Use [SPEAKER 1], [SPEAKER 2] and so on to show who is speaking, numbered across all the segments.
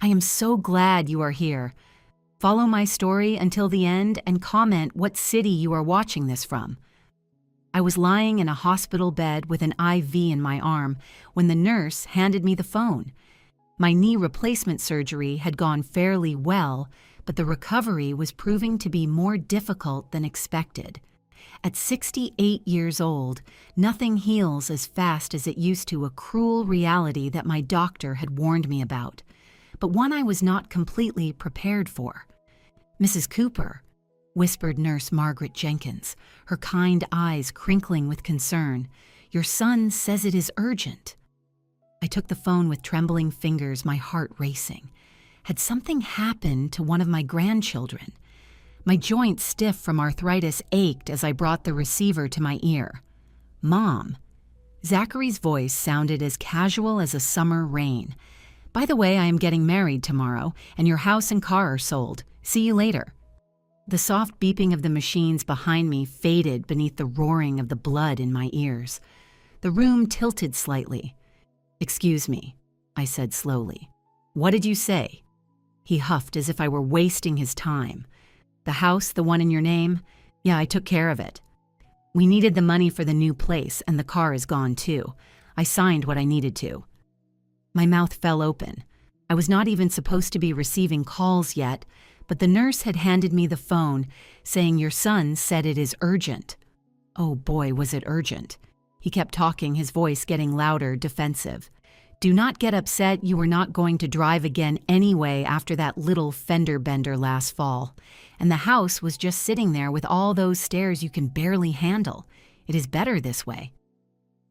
[SPEAKER 1] I am so glad you are here. Follow my story until the end and comment what city you are watching this from. I was lying in a hospital bed with an IV in my arm when the nurse handed me the phone. My knee replacement surgery had gone fairly well, but the recovery was proving to be more difficult than expected. At 68 years old, nothing heals as fast as it used to, a cruel reality that my doctor had warned me about, but one I was not completely prepared for. "Mrs. Cooper," whispered Nurse Margaret Jenkins, her kind eyes crinkling with concern, "your son says it is urgent." I took the phone with trembling fingers, my heart racing. Had something happened to one of my grandchildren? My joint stiff from arthritis ached as I brought the receiver to my ear. "Mom." Zachary's voice sounded as casual as a summer rain. "By the way, I am getting married tomorrow, and your house and car are sold. See you later." The soft beeping of the machines behind me faded beneath the roaring of the blood in my ears. The room tilted slightly. "Excuse me," I said slowly. "What did you say?" He huffed as if I were wasting his time. "The house, the one in your name? Yeah, I took care of it. We needed the money for the new place, and the car is gone too. I signed what I needed to." My mouth fell open. I was not even supposed to be receiving calls yet, but the nurse had handed me the phone, saying your son said it is urgent. Oh boy, was it urgent. He kept talking, his voice getting louder, defensive. "Do not get upset, you were not going to drive again anyway after that little fender bender last fall. And the house was just sitting there with all those stairs you can barely handle. It is better this way.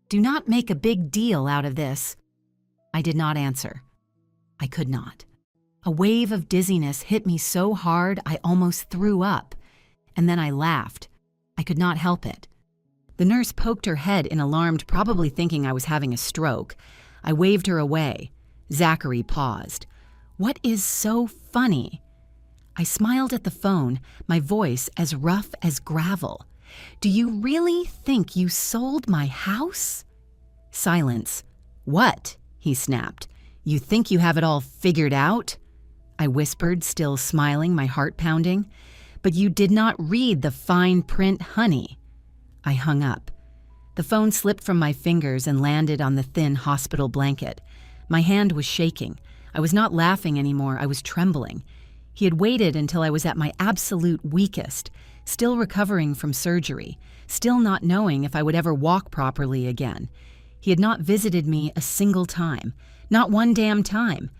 [SPEAKER 1] Do not make a big deal out of this." I did not answer. I could not. A wave of dizziness hit me so hard I almost threw up. And then I laughed. I could not help it. The nurse poked her head in alarmed, probably thinking I was having a stroke. I waved her away. Zachary paused. "What is so funny?" I smiled at the phone, my voice as rough as gravel. "Do you really think you sold my house?" Silence. "What?" he snapped. "You think you have it all figured out?" I whispered, still smiling, my heart pounding. "But you did not read the fine print, honey." I hung up. The phone slipped from my fingers and landed on the thin hospital blanket. My hand was shaking. I was not laughing anymore, I was trembling. He had waited until I was at my absolute weakest, still recovering from surgery, still not knowing if I would ever walk properly again. He had not visited me a single time, not one damn time.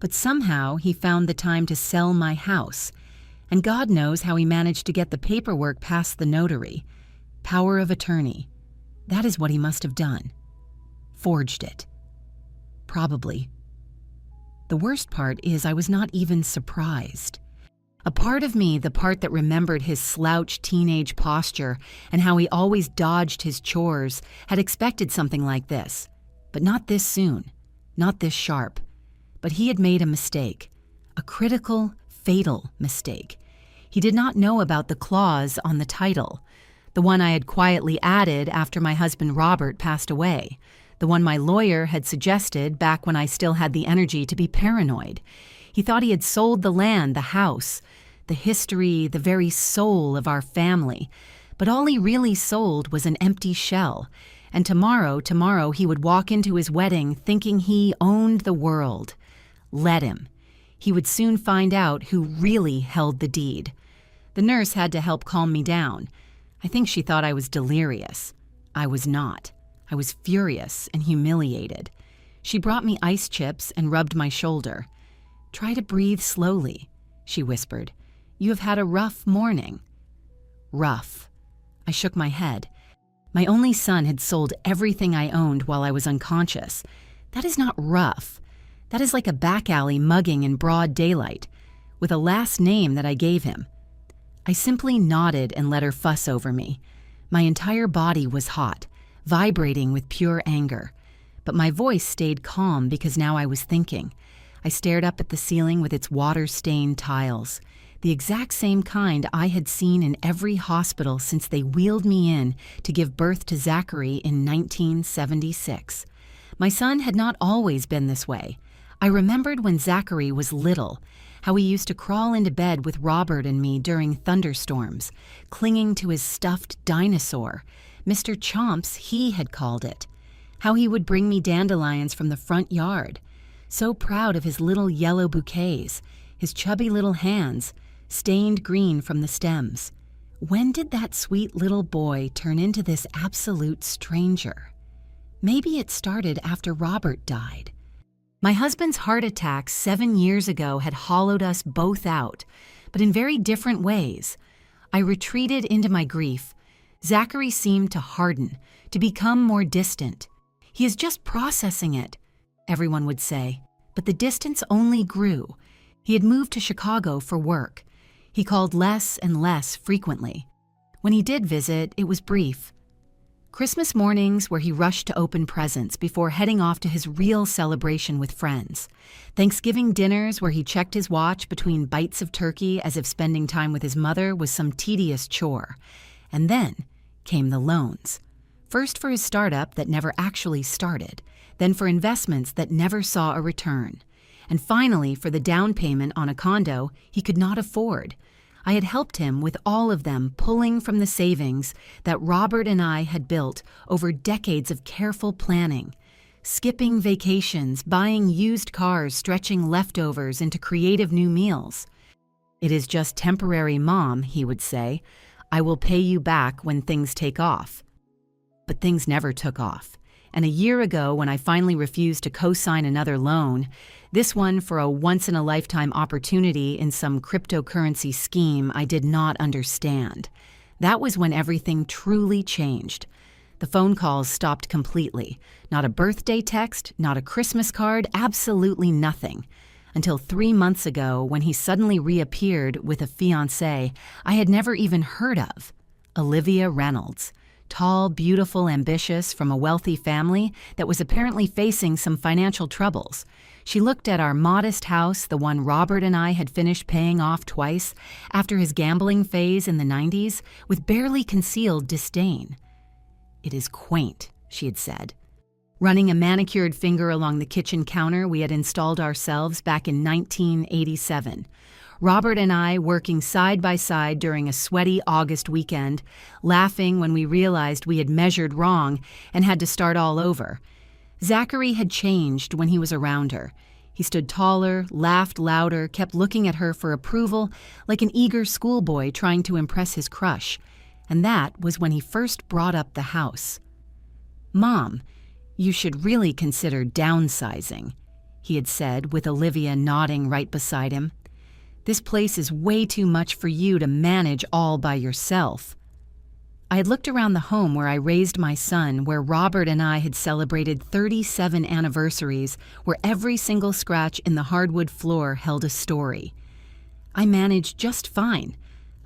[SPEAKER 1] But somehow he found the time to sell my house. And God knows how he managed to get the paperwork past the notary. Power of attorney. That is what he must have done. Forged it. Probably. The worst part is I was not even surprised. A part of me, the part that remembered his slouched teenage posture and how he always dodged his chores, had expected something like this. But not this soon. Not this sharp. But he had made a mistake. A critical, fatal mistake. He did not know about the clause on the title. The one I had quietly added after my husband Robert passed away. The one my lawyer had suggested back when I still had the energy to be paranoid. He thought he had sold the land, the house, the history, the very soul of our family. But all he really sold was an empty shell. And tomorrow he would walk into his wedding thinking he owned the world. Let him. He would soon find out who really held the deed. The nurse had to help calm me down. I think she thought I was delirious. I was not. I was furious and humiliated. She brought me ice chips and rubbed my shoulder. "Try to breathe slowly," she whispered. "You have had a rough morning." Rough. I shook my head. My only son had sold everything I owned while I was unconscious. That is not rough. That is like a back alley mugging in broad daylight, with a last name that I gave him. I simply nodded and let her fuss over me. My entire body was hot, vibrating with pure anger. But my voice stayed calm because now I was thinking. I stared up at the ceiling with its water-stained tiles, the exact same kind I had seen in every hospital since they wheeled me in to give birth to Zachary in 1976. My son had not always been this way. I remembered when Zachary was little, how he used to crawl into bed with Robert and me during thunderstorms, clinging to his stuffed dinosaur, Mr. Chomps he had called it, how he would bring me dandelions from the front yard, so proud of his little yellow bouquets, his chubby little hands, stained green from the stems. When did that sweet little boy turn into this absolute stranger? Maybe it started after Robert died. My husband's heart attack 7 years ago had hollowed us both out, but in very different ways. I retreated into my grief. Zachary seemed to harden, to become more distant. He is just processing it, everyone would say, but the distance only grew. He had moved to Chicago for work. He called less and less frequently. When he did visit, it was brief. Christmas mornings where he rushed to open presents before heading off to his real celebration with friends. Thanksgiving dinners where he checked his watch between bites of turkey as if spending time with his mother was some tedious chore. And then came the loans. First for his startup that never actually started, then for investments that never saw a return, and finally for the down payment on a condo he could not afford. I had helped him with all of them, pulling from the savings that Robert and I had built over decades of careful planning, skipping vacations, buying used cars, stretching leftovers into creative new meals. "It is just temporary, Mom," he would say. "I will pay you back when things take off." But things never took off. And a year ago, when I finally refused to co-sign another loan, this one for a once-in-a-lifetime opportunity in some cryptocurrency scheme I did not understand, that was when everything truly changed. The phone calls stopped completely. Not a birthday text, not a Christmas card, absolutely nothing. Until 3 months ago, when he suddenly reappeared with a fiancée I had never even heard of, Olivia Reynolds. Tall, beautiful, ambitious, from a wealthy family that was apparently facing some financial troubles. She looked at our modest house, the one Robert and I had finished paying off twice, after his gambling phase in the 90s, with barely concealed disdain. "It is quaint," she had said. Running a manicured finger along the kitchen counter we had installed ourselves back in 1987. Robert and I working side by side during a sweaty August weekend, laughing when we realized we had measured wrong and had to start all over. Zachary had changed when he was around her. He stood taller, laughed louder, kept looking at her for approval like an eager schoolboy trying to impress his crush. And that was when he first brought up the house. "Mom, you should really consider downsizing," he had said, with Olivia nodding right beside him. "This place is way too much for you to manage all by yourself." I had looked around the home where I raised my son, where Robert and I had celebrated 37 anniversaries, where every single scratch in the hardwood floor held a story. "I managed just fine,"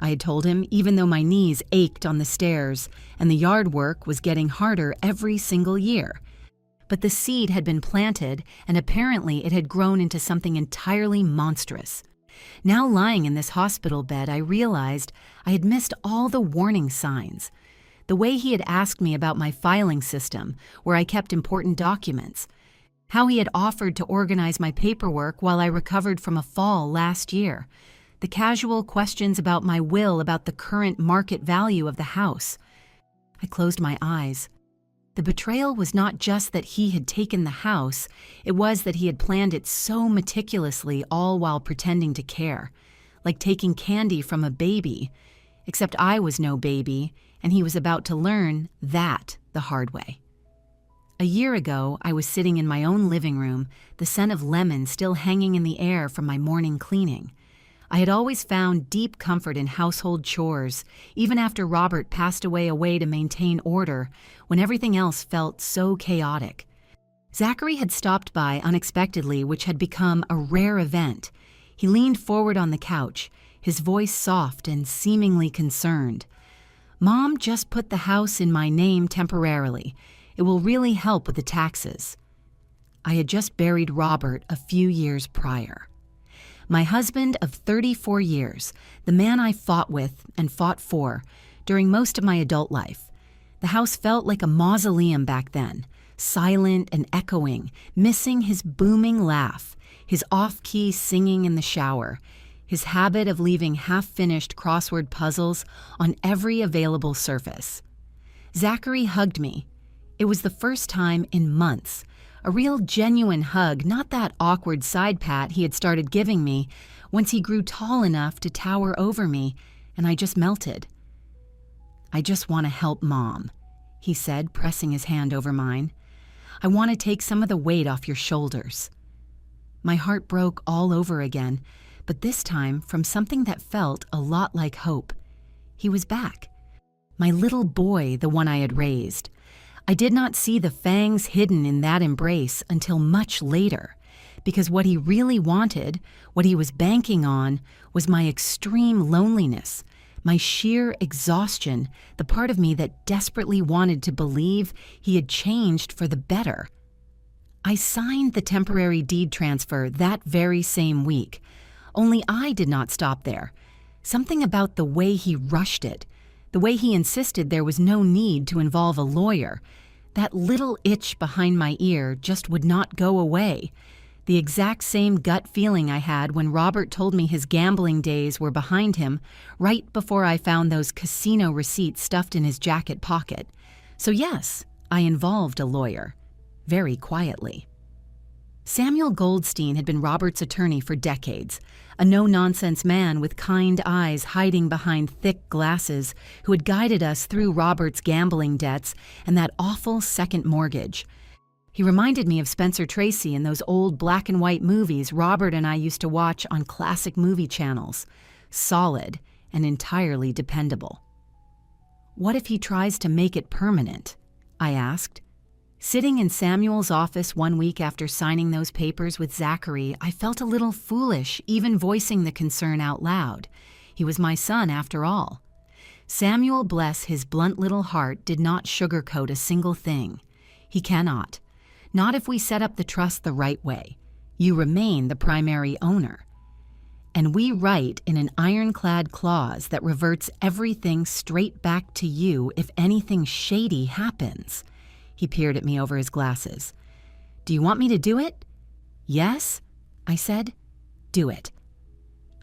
[SPEAKER 1] I had told him, even though my knees ached on the stairs and the yard work was getting harder every single year. But the seed had been planted, and apparently it had grown into something entirely monstrous. Now lying in this hospital bed, I realized I had missed all the warning signs. The way he had asked me about my filing system, where I kept important documents. How he had offered to organize my paperwork while I recovered from a fall last year. The casual questions about my will, about the current market value of the house. I closed my eyes. The betrayal was not just that he had taken the house, it was that he had planned it so meticulously, all while pretending to care, like taking candy from a baby, except I was no baby, and he was about to learn that the hard way. A year ago, I was sitting in my own living room, the scent of lemon still hanging in the air from my morning cleaning. I had always found deep comfort in household chores, even after Robert passed away a way to maintain order, when everything else felt so chaotic. Zachary had stopped by unexpectedly, which had become a rare event. He leaned forward on the couch, his voice soft and seemingly concerned. "Mom just put the house in my name temporarily. It will really help with the taxes." I had just buried Robert a few years prior. My husband of 34 years, the man I fought with and fought for during most of my adult life. The house felt like a mausoleum back then, silent and echoing, missing his booming laugh, his off-key singing in the shower, his habit of leaving half-finished crossword puzzles on every available surface. Zachary hugged me. It was the first time in months. A real genuine hug, not that awkward side pat he had started giving me once he grew tall enough to tower over me, and I just melted. "I just want to help Mom," he said, pressing his hand over mine. "I want to take some of the weight off your shoulders." My heart broke all over again, but this time from something that felt a lot like hope. He was back. My little boy, the one I had raised. I did not see the fangs hidden in that embrace until much later, because what he really wanted, what he was banking on, was my extreme loneliness, my sheer exhaustion, the part of me that desperately wanted to believe he had changed for the better. I signed the temporary deed transfer that very same week, only I did not stop there. Something about the way he rushed it, the way he insisted there was no need to involve a lawyer, that little itch behind my ear just would not go away. The exact same gut feeling I had when Robert told me his gambling days were behind him right before I found those casino receipts stuffed in his jacket pocket. So yes, I involved a lawyer, very quietly. Samuel Goldstein had been Robert's attorney for decades, a no-nonsense man with kind eyes hiding behind thick glasses who had guided us through Robert's gambling debts and that awful second mortgage. He reminded me of Spencer Tracy in those old black and white movies Robert and I used to watch on classic movie channels. Solid and entirely dependable. "What if he tries to make it permanent?" I asked. Sitting in Samuel's office one week after signing those papers with Zachary, I felt a little foolish even voicing the concern out loud. He was my son after all. Samuel, bless his blunt little heart, did not sugarcoat a single thing. He cannot. Not if we set up the trust the right way. You remain the primary owner. And we write in an ironclad clause that reverts everything straight back to you if anything shady happens. He peered at me over his glasses. "Do you want me to do it?" "Yes," I said. "Do it."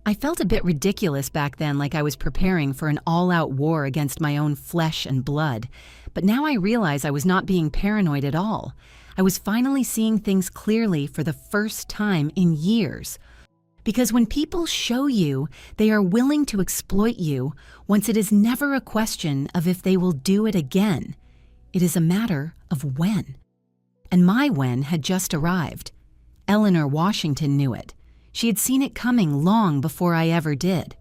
[SPEAKER 1] I felt a bit ridiculous back then, like I was preparing for an all-out war against my own flesh and blood. But now I realize I was not being paranoid at all. I was finally seeing things clearly for the first time in years. Because when people show you they are willing to exploit you, once it is never a question of if they will do it again. It is a matter of when. And my when had just arrived. Eleanor Washington knew it. She had seen it coming long before I ever did.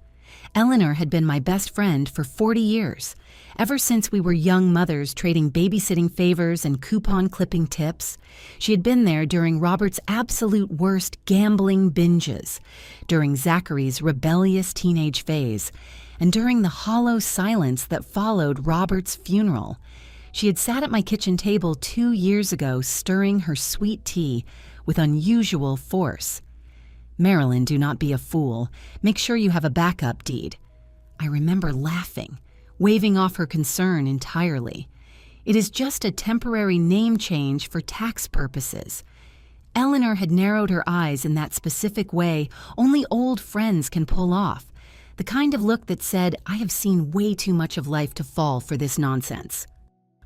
[SPEAKER 1] Eleanor had been my best friend for 40 years, ever since we were young mothers trading babysitting favors and coupon clipping tips. She had been there during Robert's absolute worst gambling binges, during Zachary's rebellious teenage phase, and during the hollow silence that followed Robert's funeral. She had sat at my kitchen table 2 years ago stirring her sweet tea with unusual force. "Marilyn, do not be a fool. Make sure you have a backup deed." I remember laughing, waving off her concern entirely. "It is just a temporary name change for tax purposes." Eleanor had narrowed her eyes in that specific way only old friends can pull off, the kind of look that said, "I have seen way too much of life to fall for this nonsense."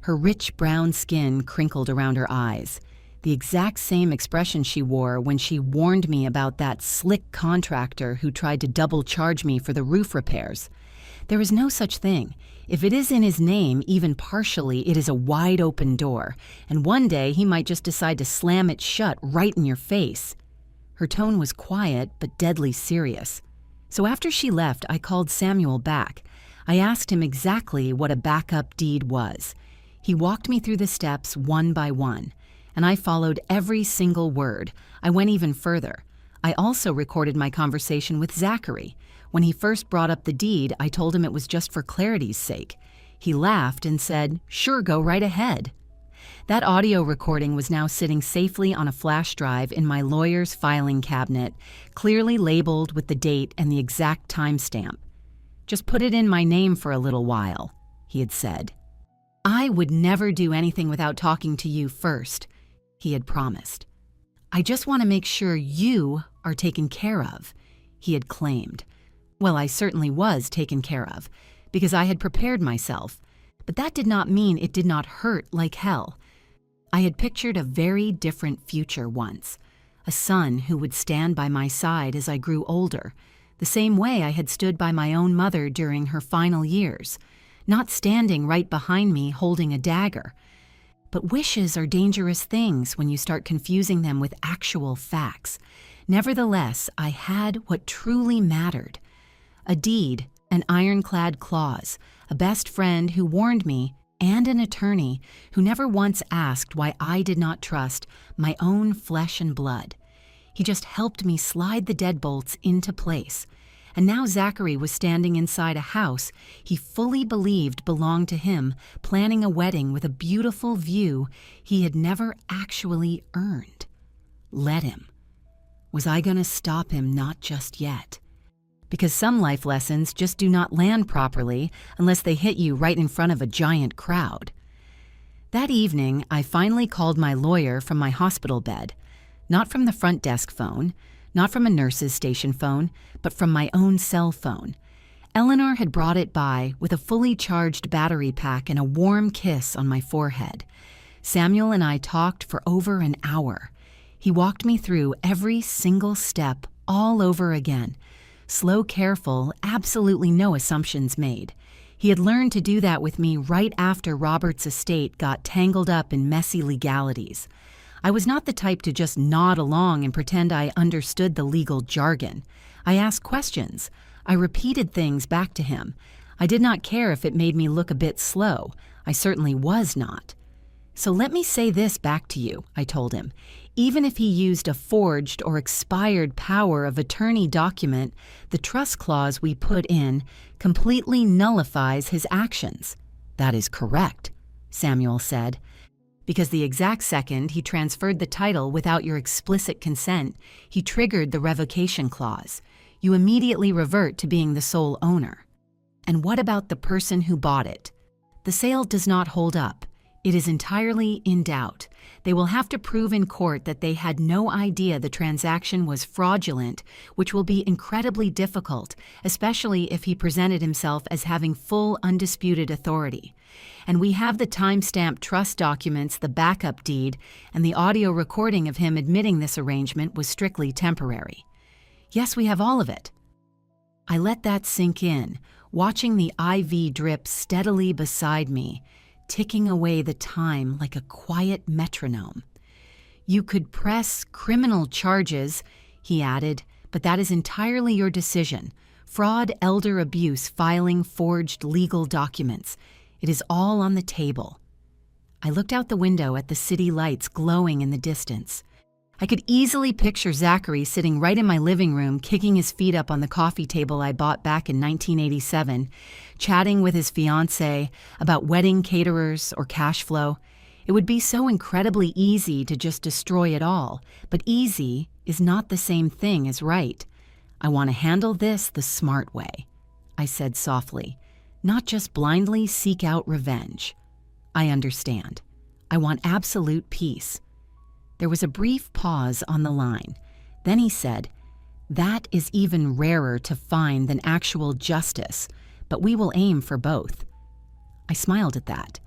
[SPEAKER 1] Her rich brown skin crinkled around her eyes, the exact same expression she wore when she warned me about that slick contractor who tried to double charge me for the roof repairs. There is no such thing. If it is in his name, even partially, it is a wide open door, and one day he might just decide to slam it shut right in your face. Her tone was quiet but deadly serious. So after she left, I called Samuel back. I asked him exactly what a backup deed was. He walked me through the steps one by one, and I followed every single word. I went even further. I also recorded my conversation with Zachary. When he first brought up the deed, I told him it was just for clarity's sake. He laughed and said, "Sure, go right ahead." That audio recording was now sitting safely on a flash drive in my lawyer's filing cabinet, clearly labeled with the date and the exact timestamp. "Just put it in my name for a little while," he had said. "I would never do anything without talking to you first," he had promised. "I just want to make sure you are taken care of," he had claimed. Well, I certainly was taken care of, because I had prepared myself, but that did not mean it did not hurt like hell. I had pictured a very different future once, a son who would stand by my side as I grew older, the same way I had stood by my own mother during her final years, not standing right behind me holding a dagger. But wishes are dangerous things when you start confusing them with actual facts. Nevertheless, I had what truly mattered. A deed, an ironclad clause, a best friend who warned me, and an attorney who never once asked why I did not trust my own flesh and blood. He just helped me slide the deadbolts into place. And now Zachary was standing inside a house he fully believed belonged to him, planning a wedding with a beautiful view he had never actually earned. Let him. Was I going to stop him? Not just yet. Because some life lessons just do not land properly unless they hit you right in front of a giant crowd. That evening, I finally called my lawyer from my hospital bed, not from the front desk phone, not from a nurse's station phone, but from my own cell phone. Eleanor had brought it by with a fully charged battery pack and a warm kiss on my forehead. Samuel and I talked for over an hour. He walked me through every single step all over again. Slow, careful, absolutely no assumptions made. He had learned to do that with me right after Robert's estate got tangled up in messy legalities. I was not the type to just nod along and pretend I understood the legal jargon. I asked questions. I repeated things back to him. I did not care if it made me look a bit slow. I certainly was not. "So let me say this back to you," I told him. "Even if he used a forged or expired power of attorney document, the trust clause we put in completely nullifies his actions." "That is correct," Samuel said. "Because the exact second he transferred the title without your explicit consent, he triggered the revocation clause. You immediately revert to being the sole owner." "And what about the person who bought it?" "The sale does not hold up. It is entirely in doubt. They will have to prove in court that they had no idea the transaction was fraudulent, which will be incredibly difficult, especially if he presented himself as having full undisputed authority. And we have the time-stamped trust documents, the backup deed, and the audio recording of him admitting this arrangement was strictly temporary." "Yes, we have all of it." I let that sink in, watching the IV drip steadily beside me, ticking away the time like a quiet metronome. "You could press criminal charges," he added, "but that is entirely your decision. Fraud, elder abuse, filing forged legal documents. It is all on the table." I looked out the window at the city lights glowing in the distance. I could easily picture Zachary sitting right in my living room, kicking his feet up on the coffee table I bought back in 1987, chatting with his fiancée about wedding caterers or cash flow. It would be so incredibly easy to just destroy it all, but easy is not the same thing as right. "I want to handle this the smart way," I said softly, "not just blindly seek out revenge. I understand. I want absolute peace." There was a brief pause on the line. Then he said, "That is even rarer to find than actual justice, but we will aim for both." I smiled at that.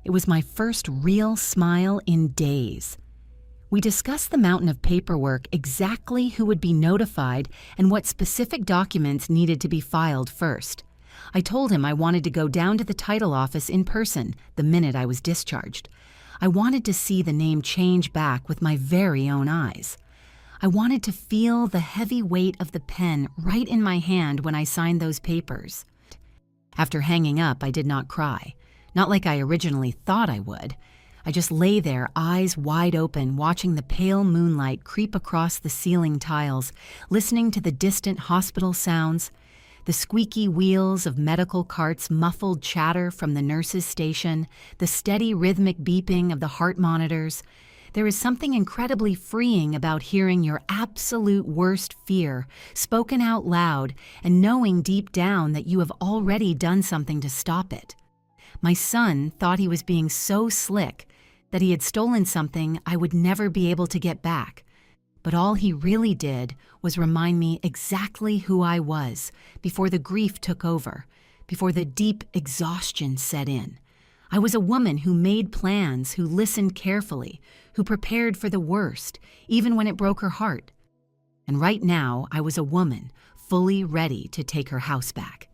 [SPEAKER 1] It was my first real smile in days. We discussed the mountain of paperwork, exactly who would be notified, and what specific documents needed to be filed first. I told him I wanted to go down to the title office in person the minute I was discharged. I wanted to see the name change back with my very own eyes. I wanted to feel the heavy weight of the pen right in my hand when I signed those papers. After hanging up, I did not cry, not like I originally thought I would. I just lay there, eyes wide open, watching the pale moonlight creep across the ceiling tiles, listening to the distant hospital sounds, the squeaky wheels of medical carts, muffled chatter from the nurse's station, the steady rhythmic beeping of the heart monitors. There is something incredibly freeing about hearing your absolute worst fear spoken out loud and knowing deep down that you have already done something to stop it. My son thought he was being so slick that he had stolen something I would never be able to get back. But all he really did was remind me exactly who I was before the grief took over, before the deep exhaustion set in. I was a woman who made plans, who listened carefully, who prepared for the worst, even when it broke her heart. And right now, I was a woman, fully ready to take her house back.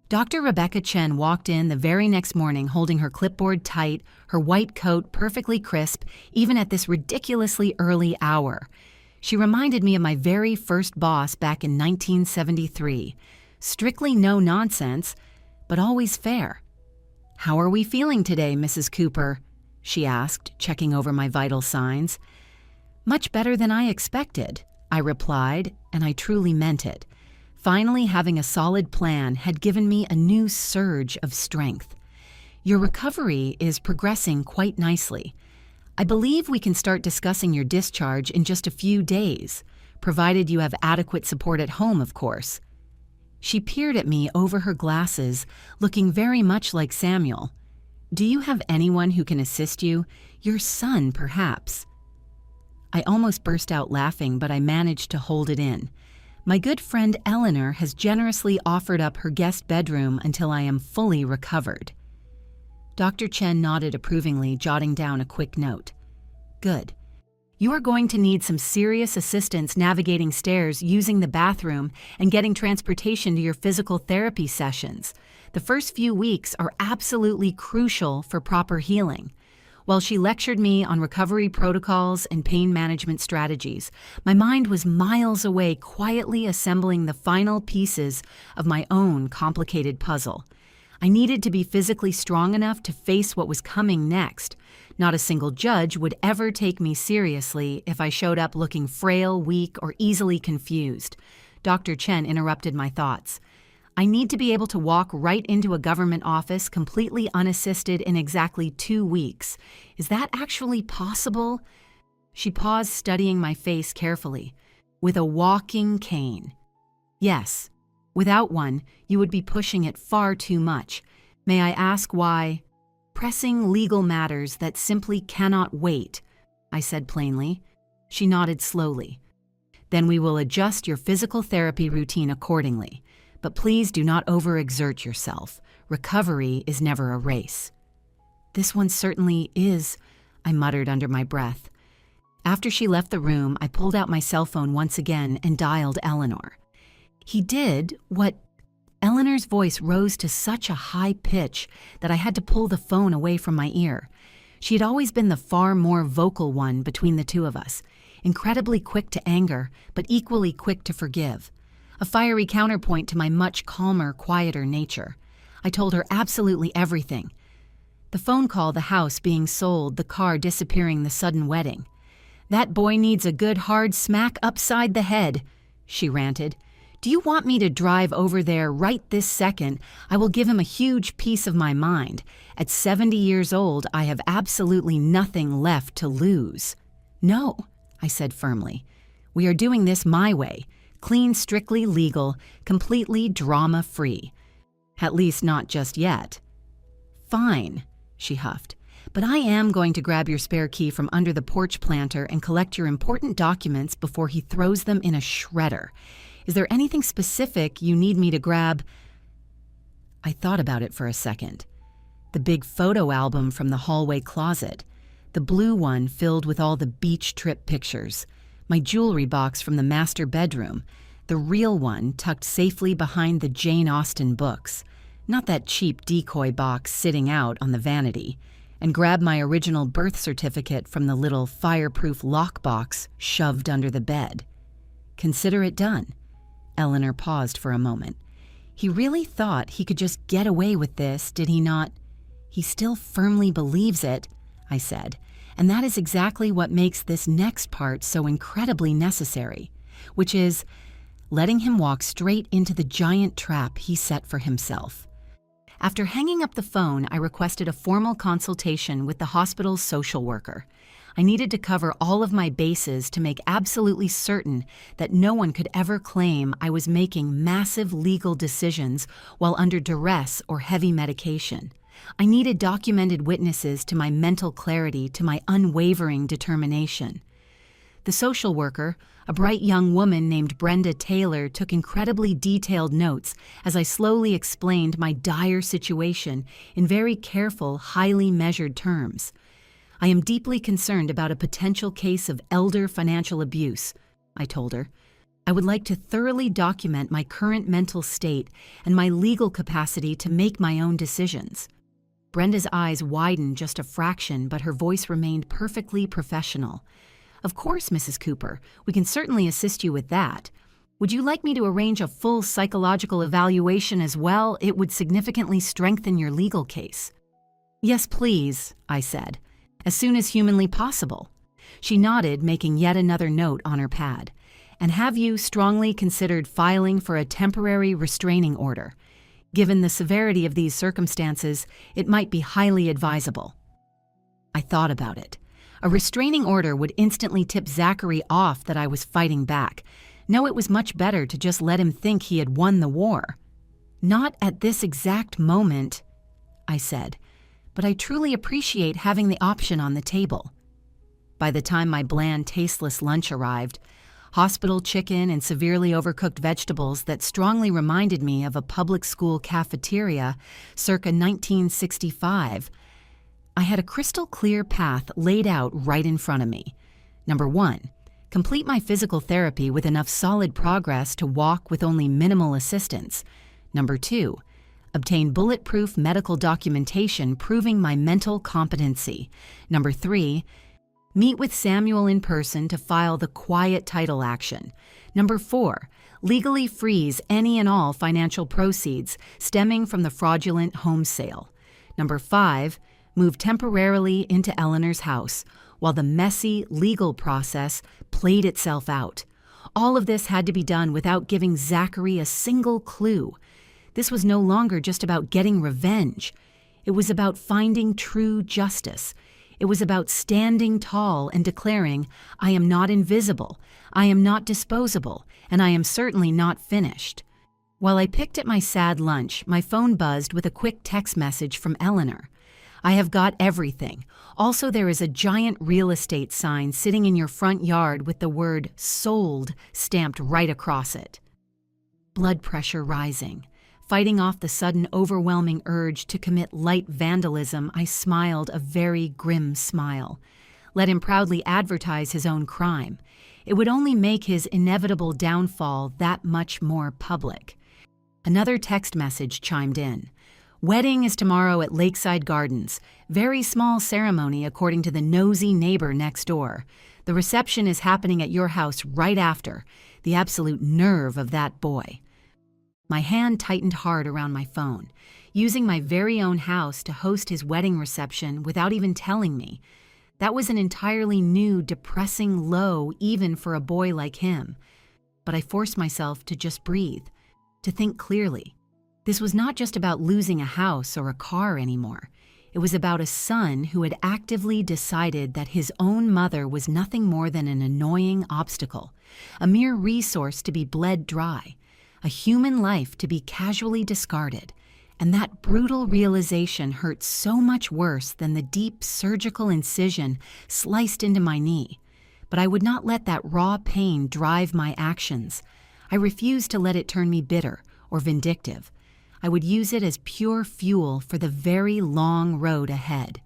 [SPEAKER 1] Dr. Rebecca Chen walked in the very next morning holding her clipboard tight, her white coat perfectly crisp, even at this ridiculously early hour. She reminded me of my very first boss back in 1973. Strictly no nonsense, but always fair. "How are we feeling today, Mrs. Cooper?" she asked, checking over my vital signs. "Much better than I expected," I replied, and I truly meant it. Finally, having a solid plan had given me a new surge of strength. "Your recovery is progressing quite nicely. I believe we can start discussing your discharge in just a few days, provided you have adequate support at home, of course." She peered at me over her glasses, looking very much like Samuel. "Do you have anyone who can assist you? Your son, perhaps?" I almost burst out laughing, but I managed to hold it in. "My good friend Eleanor has generously offered up her guest bedroom until I am fully recovered." Dr. Chen nodded approvingly, jotting down a quick note. "Good. You are going to need some serious assistance navigating stairs, using the bathroom, and getting transportation to your physical therapy sessions. The first few weeks are absolutely crucial for proper healing." While she lectured me on recovery protocols and pain management strategies, my mind was miles away, quietly assembling the final pieces of my own complicated puzzle. I needed to be physically strong enough to face what was coming next. Not a single judge would ever take me seriously if I showed up looking frail, weak, or easily confused. Dr. Chen interrupted my thoughts. "I need to be able to walk right into a government office completely unassisted in exactly 2 weeks. Is that actually possible?" She paused, studying my face carefully. "With a walking cane." "Yes. Without one, you would be pushing it far too much. May I ask why?" "Pressing legal matters that simply cannot wait," I said plainly. She nodded slowly. "Then we will adjust your physical therapy routine accordingly. But please do not overexert yourself. Recovery is never a race." "This one certainly is," I muttered under my breath. After she left the room, I pulled out my cell phone once again and dialed Eleanor. He did what... Eleanor's voice rose to such a high pitch that I had to pull the phone away from my ear. She had always been the far more vocal one between the two of us, incredibly quick to anger, but equally quick to forgive. A fiery counterpoint to my much calmer, quieter nature. I told her absolutely everything. The phone call, the house being sold, the car disappearing, the sudden wedding. "That boy needs a good hard smack upside the head," she ranted. "Do you want me to drive over there right this second? I will give him a huge piece of my mind. At 70 years old, I have absolutely nothing left to lose." "No," I said firmly. "We are doing this my way. Clean, strictly legal, completely drama-free. At least not just yet." "Fine," she huffed. "But I am going to grab your spare key from under the porch planter and collect your important documents before he throws them in a shredder. Is there anything specific you need me to grab?" I thought about it for a second. The big photo album from the hallway closet. The blue one filled with all the beach trip pictures. My jewelry box from the master bedroom, the real one tucked safely behind the Jane Austen books, not that cheap decoy box sitting out on the vanity, and grab my original birth certificate from the little fireproof lockbox shoved under the bed. Consider it done. Eleanor paused for a moment. He really thought he could just get away with this, did he not? He still firmly believes it, I said, and that is exactly what makes this next part so incredibly necessary, which is letting him walk straight into the giant trap he set for himself. After hanging up the phone, I requested a formal consultation with the hospital's social worker. I needed to cover all of my bases to make absolutely certain that no one could ever claim I was making massive legal decisions while under duress or heavy medication. I needed documented witnesses to my mental clarity, to my unwavering determination. The social worker, a bright young woman named Brenda Taylor, took incredibly detailed notes as I slowly explained my dire situation in very careful, highly measured terms. I am deeply concerned about a potential case of elder financial abuse, I told her. I would like to thoroughly document my current mental state and my legal capacity to make my own decisions. Brenda's eyes widened just a fraction, but her voice remained perfectly professional. Of course, Mrs. Cooper, we can certainly assist you with that. Would you like me to arrange a full psychological evaluation as well? It would significantly strengthen your legal case. Yes, please, I said, as soon as humanly possible. She nodded, making yet another note on her pad. And have you strongly considered filing for a temporary restraining order? Given the severity of these circumstances, it might be highly advisable. I thought about it. A restraining order would instantly tip Zachary off that I was fighting back. No, it was much better to just let him think he had won the war. Not at this exact moment, I said, but I truly appreciate having the option on the table. By the time my bland, tasteless lunch arrived, hospital chicken and severely overcooked vegetables that strongly reminded me of a public school cafeteria circa 1965, I had a crystal clear path laid out right in front of me. Number 1, complete my physical therapy with enough solid progress to walk with only minimal assistance. Number 2, obtain bulletproof medical documentation proving my mental competency. Number 3, meet with Samuel in person to file the quiet title action. Number 4, legally freeze any and all financial proceeds stemming from the fraudulent home sale. Number 5, move temporarily into Eleanor's house while the messy legal process played itself out. All of this had to be done without giving Zachary a single clue. This was no longer just about getting revenge. It was about finding true justice. It was about standing tall and declaring, I am not invisible, I am not disposable, and I am certainly not finished. While I picked at my sad lunch, my phone buzzed with a quick text message from Eleanor. I have got everything. Also, there is a giant real estate sign sitting in your front yard with the word sold stamped right across it. Blood pressure rising. Fighting off the sudden overwhelming urge to commit light vandalism, I smiled a very grim smile. Let him proudly advertise his own crime. It would only make his inevitable downfall that much more public. Another text message chimed in. Wedding is tomorrow at Lakeside Gardens. Very small ceremony according to the nosy neighbor next door. The reception is happening at your house right after. The absolute nerve of that boy. My hand tightened hard around my phone, using my very own house to host his wedding reception without even telling me. That was an entirely new, depressing low even for a boy like him. But I forced myself to just breathe, to think clearly. This was not just about losing a house or a car anymore. It was about a son who had actively decided that his own mother was nothing more than an annoying obstacle, a mere resource to be bled dry, a human life to be casually discarded. And that brutal realization hurt so much worse than the deep surgical incision sliced into my knee. But I would not let that raw pain drive my actions. I refused to let it turn me bitter or vindictive. I would use it as pure fuel for the very long road ahead.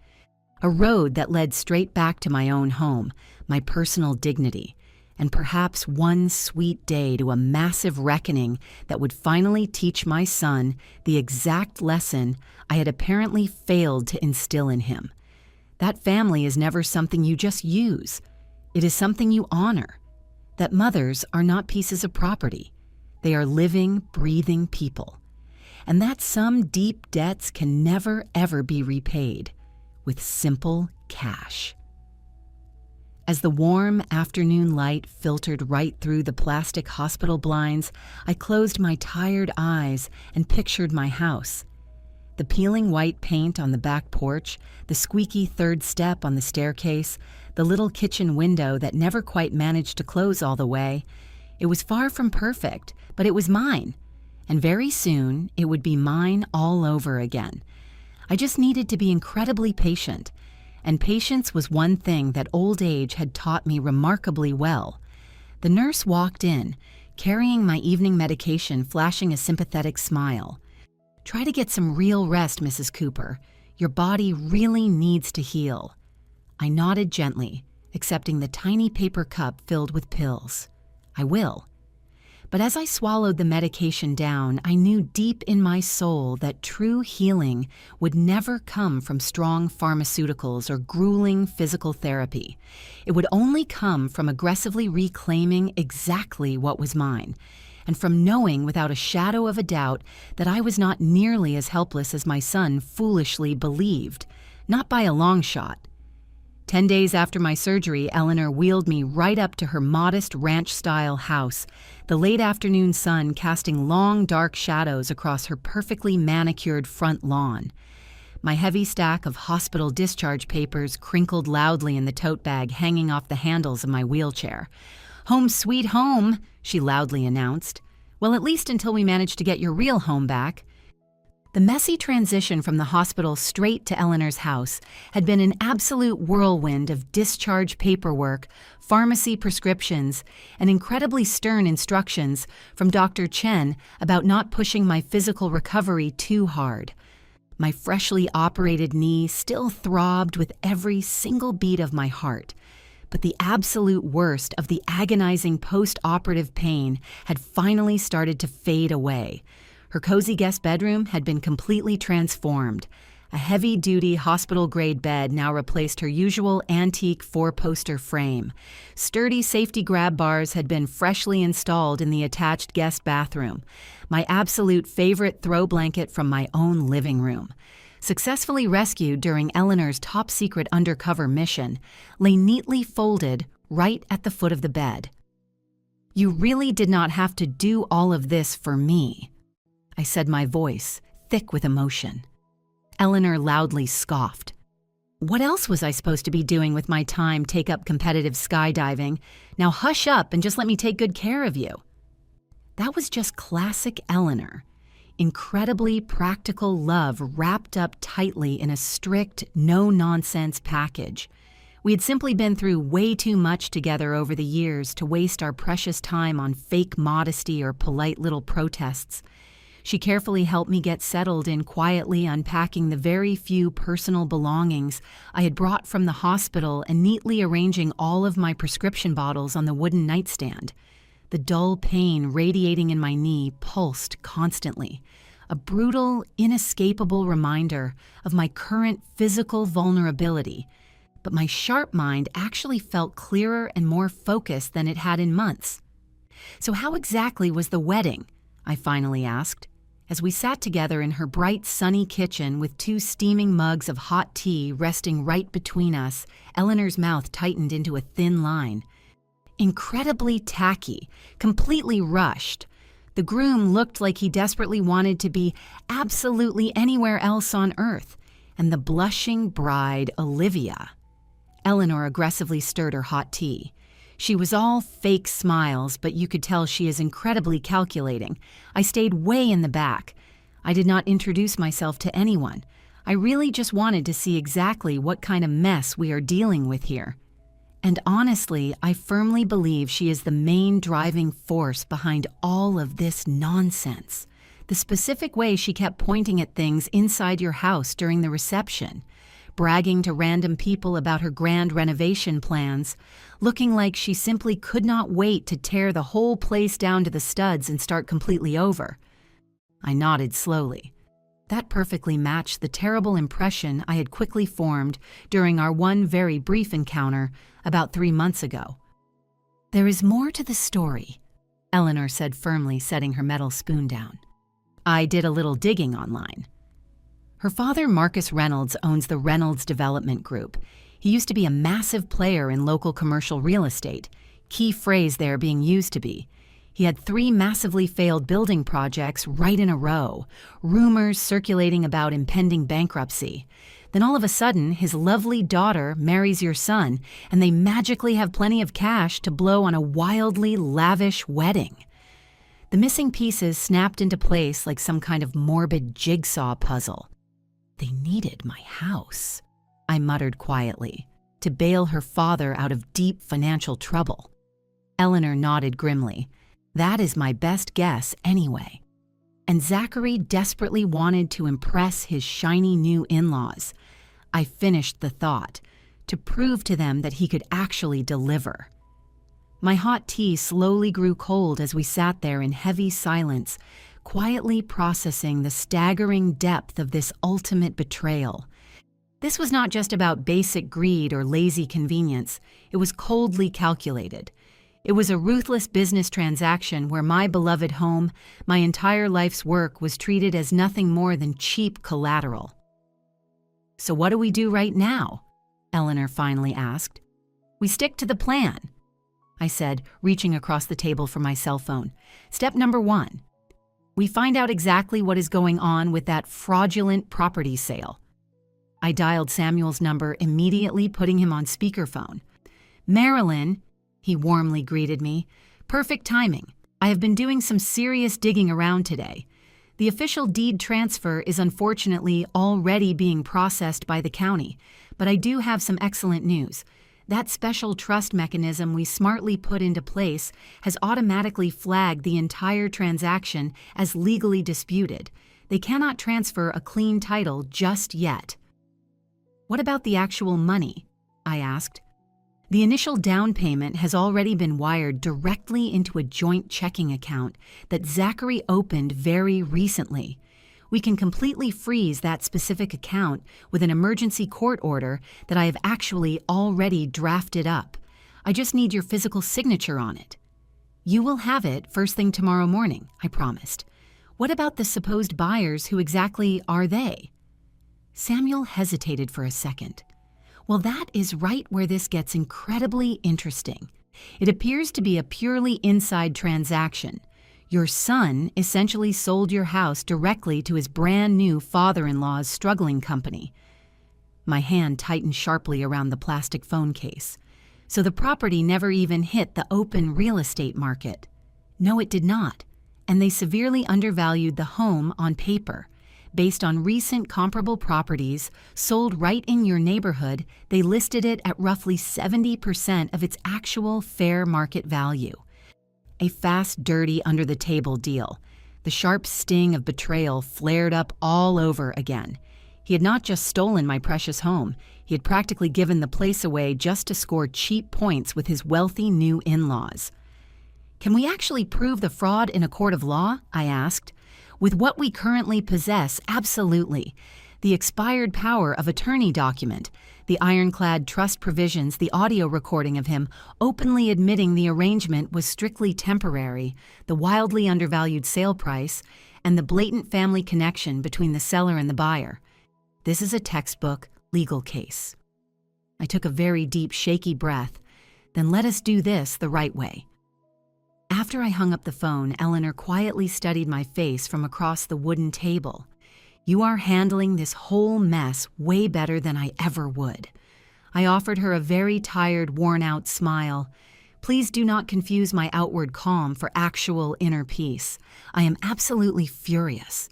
[SPEAKER 1] A road that led straight back to my own home, my personal dignity, and perhaps one sweet day to a massive reckoning that would finally teach my son the exact lesson I had apparently failed to instill in him. That family is never something you just use. It is something you honor. That mothers are not pieces of property. They are living, breathing people. And that some deep debts can never, ever be repaid with simple cash. As the warm afternoon light filtered right through the plastic hospital blinds, I closed my tired eyes and pictured my house. The peeling white paint on the back porch, the squeaky third step on the staircase, the little kitchen window that never quite managed to close all the way. It was far from perfect, but it was mine. And very soon, it would be mine all over again. I just needed to be incredibly patient. and patience was one thing that old age had taught me remarkably well. The nurse walked in, carrying my evening medication, flashing a sympathetic smile. "Try to get some real rest, Mrs. Cooper. Your body really needs to heal." I nodded gently, accepting the tiny paper cup filled with pills. "I will." But as I swallowed the medication down, I knew deep in my soul that true healing would never come from strong pharmaceuticals or grueling physical therapy. It would only come from aggressively reclaiming exactly what was mine, and from knowing without a shadow of a doubt that I was not nearly as helpless as my son foolishly believed, not by a long shot. 10 days after my surgery, Eleanor wheeled me right up to her modest ranch-style house, the late afternoon sun casting long, dark shadows across her perfectly manicured front lawn. My heavy stack of hospital discharge papers crinkled loudly in the tote bag hanging off the handles of my wheelchair. "Home sweet home," she loudly announced. "Well, at least until we manage to get your real home back." The messy transition from the hospital straight to Eleanor's house had been an absolute whirlwind of discharge paperwork, pharmacy prescriptions, and incredibly stern instructions from Dr. Chen about not pushing my physical recovery too hard. My freshly operated knee still throbbed with every single beat of my heart, but the absolute worst of the agonizing post-operative pain had finally started to fade away. Her cozy guest bedroom had been completely transformed. A heavy-duty hospital-grade bed now replaced her usual antique four-poster frame. Sturdy safety grab bars had been freshly installed in the attached guest bathroom. My absolute favorite throw blanket from my own living room, successfully rescued during Eleanor's top-secret undercover mission, lay neatly folded right at the foot of the bed. "You really did not have to do all of this for me," I said, my voice thick with emotion. Eleanor loudly scoffed. "What else was I supposed to be doing with my time take up competitive skydiving? Now hush up and just let me take good care of you." That was just classic Eleanor. Incredibly practical love wrapped up tightly in a strict, no-nonsense package. We had simply been through way too much together over the years to waste our precious time on fake modesty or polite little protests. She carefully helped me get settled in, quietly unpacking the very few personal belongings I had brought from the hospital and neatly arranging all of my prescription bottles on the wooden nightstand. The dull pain radiating in my knee pulsed constantly, a brutal, inescapable reminder of my current physical vulnerability. But my sharp mind actually felt clearer and more focused than it had in months. "So how exactly was the wedding?" I finally asked. As we sat together in her bright, sunny kitchen with 2 steaming mugs of hot tea resting right between us, Eleanor's mouth tightened into a thin line. "Incredibly tacky, completely rushed. The groom looked like he desperately wanted to be absolutely anywhere else on earth, and the blushing bride, Olivia." Eleanor aggressively stirred her hot tea. She was all fake smiles, but you could tell she is incredibly calculating. I stayed way in the back. I did not introduce myself to anyone. I really just wanted to see exactly what kind of mess we are dealing with here. And honestly, I firmly believe she is the main driving force behind all of this nonsense. The specific way she kept pointing at things inside your house during the reception, bragging to random people about her grand renovation plans, looking like she simply could not wait to tear the whole place down to the studs and start completely over. I nodded slowly. That perfectly matched the terrible impression I had quickly formed during our one very brief encounter about 3 months ago. "There is more to the story," Eleanor said firmly, setting her metal spoon down. I did a little digging online. Her father, Marcus Reynolds, owns the Reynolds Development Group. He used to be a massive player in local commercial real estate, key phrase there being used to be. He had 3 massively failed building projects right in a row, rumors circulating about impending bankruptcy. Then all of a sudden, his lovely daughter marries your son, and they magically have plenty of cash to blow on a wildly lavish wedding. The missing pieces snapped into place like some kind of morbid jigsaw puzzle. They needed my house. I muttered quietly, to bail her father out of deep financial trouble. Eleanor nodded grimly. That is my best guess anyway. And Zachary desperately wanted to impress his shiny new in-laws. I finished the thought, to prove to them that he could actually deliver. My hot tea slowly grew cold as we sat there in heavy silence, quietly processing the staggering depth of this ultimate betrayal. This was not just about basic greed or lazy convenience. It was coldly calculated. It was a ruthless business transaction where my beloved home, my entire life's work, was treated as nothing more than cheap collateral. "So what do we do right now?" Eleanor finally asked. "We stick to the plan," I said, reaching across the table for my cell phone. "Step number 1. We find out exactly what is going on with that fraudulent property sale." I dialed Samuel's number, immediately putting him on speakerphone. "Marilyn," he warmly greeted me. "Perfect timing. I have been doing some serious digging around today. The official deed transfer is unfortunately already being processed by the county, but I do have some excellent news. That special trust mechanism we smartly put into place has automatically flagged the entire transaction as legally disputed. They cannot transfer a clean title just yet." "What about the actual money?" I asked. "The initial down payment has already been wired directly into a joint checking account that Zachary opened very recently. We can completely freeze that specific account with an emergency court order that I have actually already drafted up. I just need your physical signature on it." "You will have it first thing tomorrow morning," I promised. "What about the supposed buyers? Who exactly are they?" Samuel hesitated for a second. "Well, that is right where this gets incredibly interesting. It appears to be a purely inside transaction. Your son essentially sold your house directly to his brand new father-in-law's struggling company." My hand tightened sharply around the plastic phone case. "So the property never even hit the open real estate market?" "No, it did not. And they severely undervalued the home on paper. Based on recent comparable properties sold right in your neighborhood, they listed it at roughly 70% of its actual fair market value. A fast, dirty, under-the-table deal. The sharp sting of betrayal flared up all over again. He had not just stolen my precious home, he had practically given the place away just to score cheap points with his wealthy new in-laws. "Can we actually prove the fraud in a court of law?" I asked. "With what we currently possess, absolutely. The expired power of attorney document, the ironclad trust provisions, the audio recording of him openly admitting the arrangement was strictly temporary, the wildly undervalued sale price, and the blatant family connection between the seller and the buyer. This is a textbook legal case." I took a very deep, shaky breath. "Then let us do this the right way." After I hung up the phone, Eleanor quietly studied my face from across the wooden table. "You are handling this whole mess way better than I ever would." I offered her a very tired, worn-out smile. "Please do not confuse my outward calm for actual inner peace. I am absolutely furious.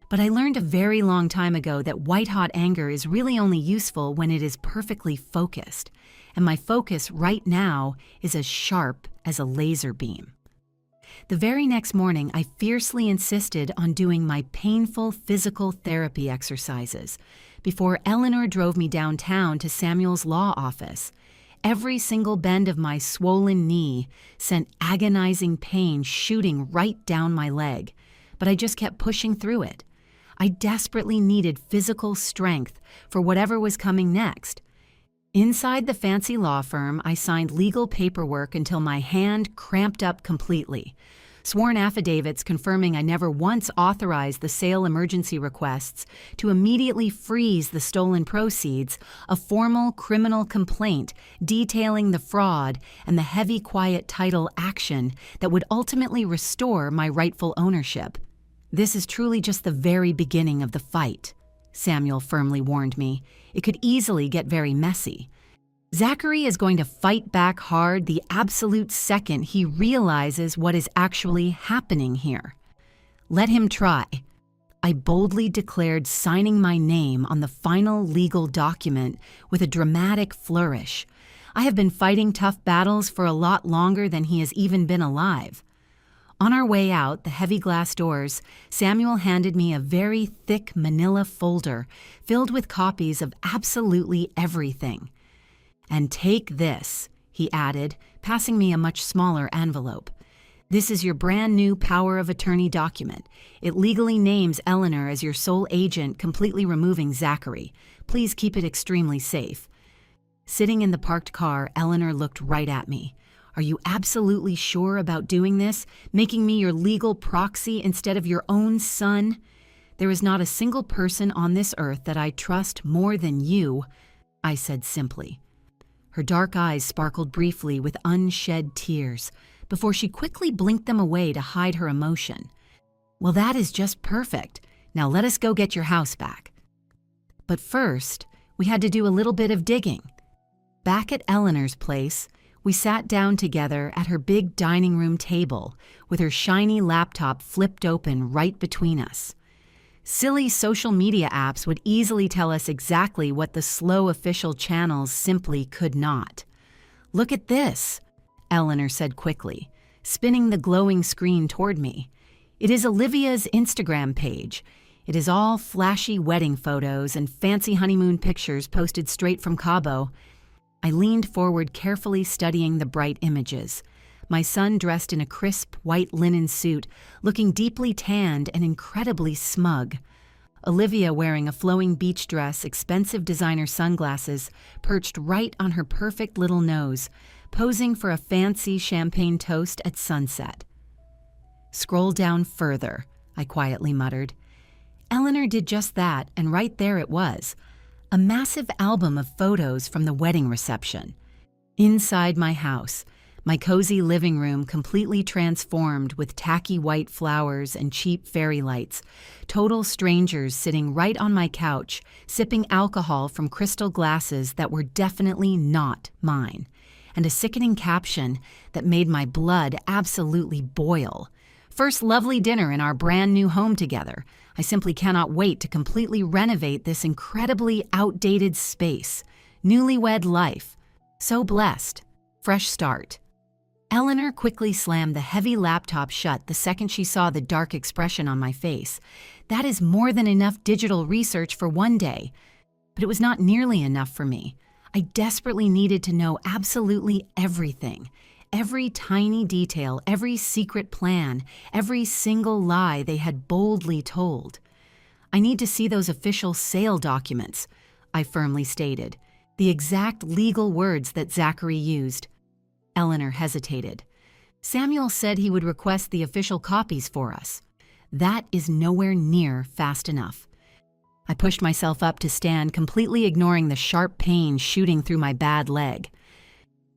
[SPEAKER 1] But I learned a very long time ago that white-hot anger is really only useful when it is perfectly focused. And my focus right now is as sharp as a laser beam." The very next morning, I fiercely insisted on doing my painful physical therapy exercises before Eleanor drove me downtown to Samuel's law office. Every single bend of my swollen knee sent agonizing pain shooting right down my leg, but I just kept pushing through it. I desperately needed physical strength for whatever was coming next. Inside the fancy law firm, I signed legal paperwork until my hand cramped up completely. Sworn affidavits confirming I never once authorized the sale emergency requests to immediately freeze the stolen proceeds, a formal criminal complaint detailing the fraud and the heavy, quiet title action that would ultimately restore my rightful ownership. "This is truly just the very beginning of the fight," Samuel firmly warned me. "It could easily get very messy. Zachary is going to fight back hard the absolute second he realizes what is actually happening here. Let him try." I boldly declared signing my name on the final legal document with a dramatic flourish. I have been fighting tough battles for a lot longer than he has even been alive. On our way out the heavy glass doors, Samuel handed me a very thick manila folder filled with copies of absolutely everything. "And take this," he added, passing me a much smaller envelope. "This is your brand new power of attorney document. It legally names Eleanor as your sole agent, completely removing Zachary. Please keep it extremely safe." Sitting in the parked car, Eleanor looked right at me. "Are you absolutely sure about doing this, making me your legal proxy instead of your own son? There is not a single person on this earth that I trust more than you," I said simply. Her dark eyes sparkled briefly with unshed tears, before she quickly blinked them away to hide her emotion. "Well, that is just perfect. Now let us go get your house back." But first, we had to do a little bit of digging. Back at Eleanor's place, we sat down together at her big dining room table, with her shiny laptop flipped open right between us. Silly social media apps would easily tell us exactly what the slow official channels simply could not. "Look at this," Eleanor said quickly, spinning the glowing screen toward me. "It is Olivia's Instagram page. It is all flashy wedding photos and fancy honeymoon pictures posted straight from Cabo." I leaned forward, carefully studying the bright images. My son dressed in a crisp white linen suit, looking deeply tanned and incredibly smug. Olivia wearing a flowing beach dress, expensive designer sunglasses, perched right on her perfect little nose, posing for a fancy champagne toast at sunset. "Scroll down further," I quietly muttered. Eleanor did just that, and right there it was. A massive album of photos from the wedding reception. Inside my house, my cozy living room completely transformed with tacky white flowers and cheap fairy lights, total strangers sitting right on my couch, sipping alcohol from crystal glasses that were definitely not mine, and a sickening caption that made my blood absolutely boil. "First lovely dinner in our brand new home together. I simply cannot wait to completely renovate this incredibly outdated space. Newlywed life. So blessed. Fresh start." Eleanor quickly slammed the heavy laptop shut the second she saw the dark expression on my face. That is more than enough digital research for one day. But it was not nearly enough for me. I desperately needed to know absolutely everything. Every tiny detail, every secret plan, every single lie they had boldly told. "I need to see those official sale documents," I firmly stated, the exact legal words that Zachary used. Eleanor hesitated. "Samuel said he would request the official copies for us. That is nowhere near fast enough." I pushed myself up to stand, completely ignoring the sharp pain shooting through my bad leg.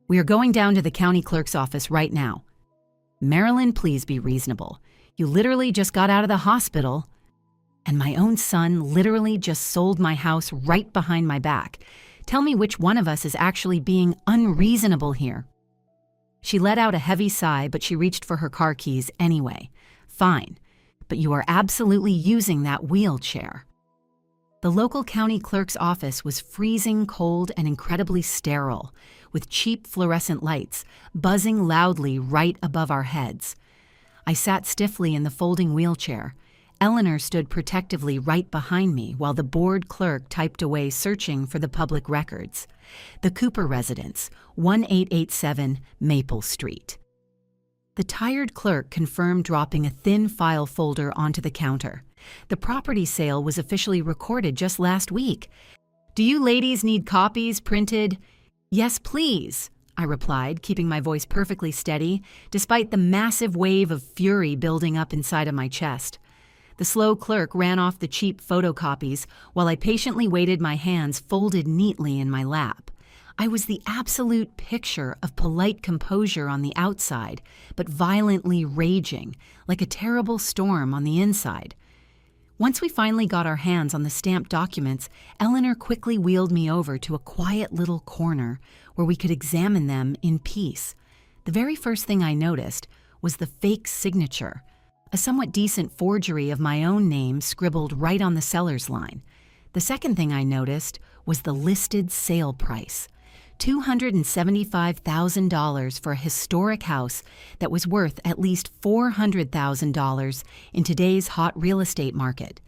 [SPEAKER 1] "We are going down to the county clerk's office right now." "Marilyn, please be reasonable. You literally just got out of the hospital." "And my own son literally just sold my house right behind my back. Tell me which one of us is actually being unreasonable here." She let out a heavy sigh, but she reached for her car keys anyway. "Fine, but you are absolutely using that wheelchair." The local county clerk's office was freezing cold and incredibly sterile, with cheap fluorescent lights buzzing loudly right above our heads. I sat stiffly in the folding wheelchair. Eleanor stood protectively right behind me while the bored clerk typed away searching for the public records. The Cooper residence, 1887 Maple Street. The tired clerk confirmed, dropping a thin file folder onto the counter. "The property sale was officially recorded just last week. Do you ladies need copies printed?" "Yes, please," I replied, keeping my voice perfectly steady, despite the massive wave of fury building up inside of my chest. The slow clerk ran off the cheap photocopies while I patiently waited, my hands folded neatly in my lap. I was the absolute picture of polite composure on the outside, but violently raging, like a terrible storm on the inside. Once we finally got our hands on the stamped documents, Eleanor quickly wheeled me over to a quiet little corner where we could examine them in peace. The very first thing I noticed was the fake signature. a somewhat decent forgery of my own name scribbled right on the seller's line. The second thing I noticed was the listed sale price. $275,000 for a historic house that was worth at least $400,000 in today's hot real estate market.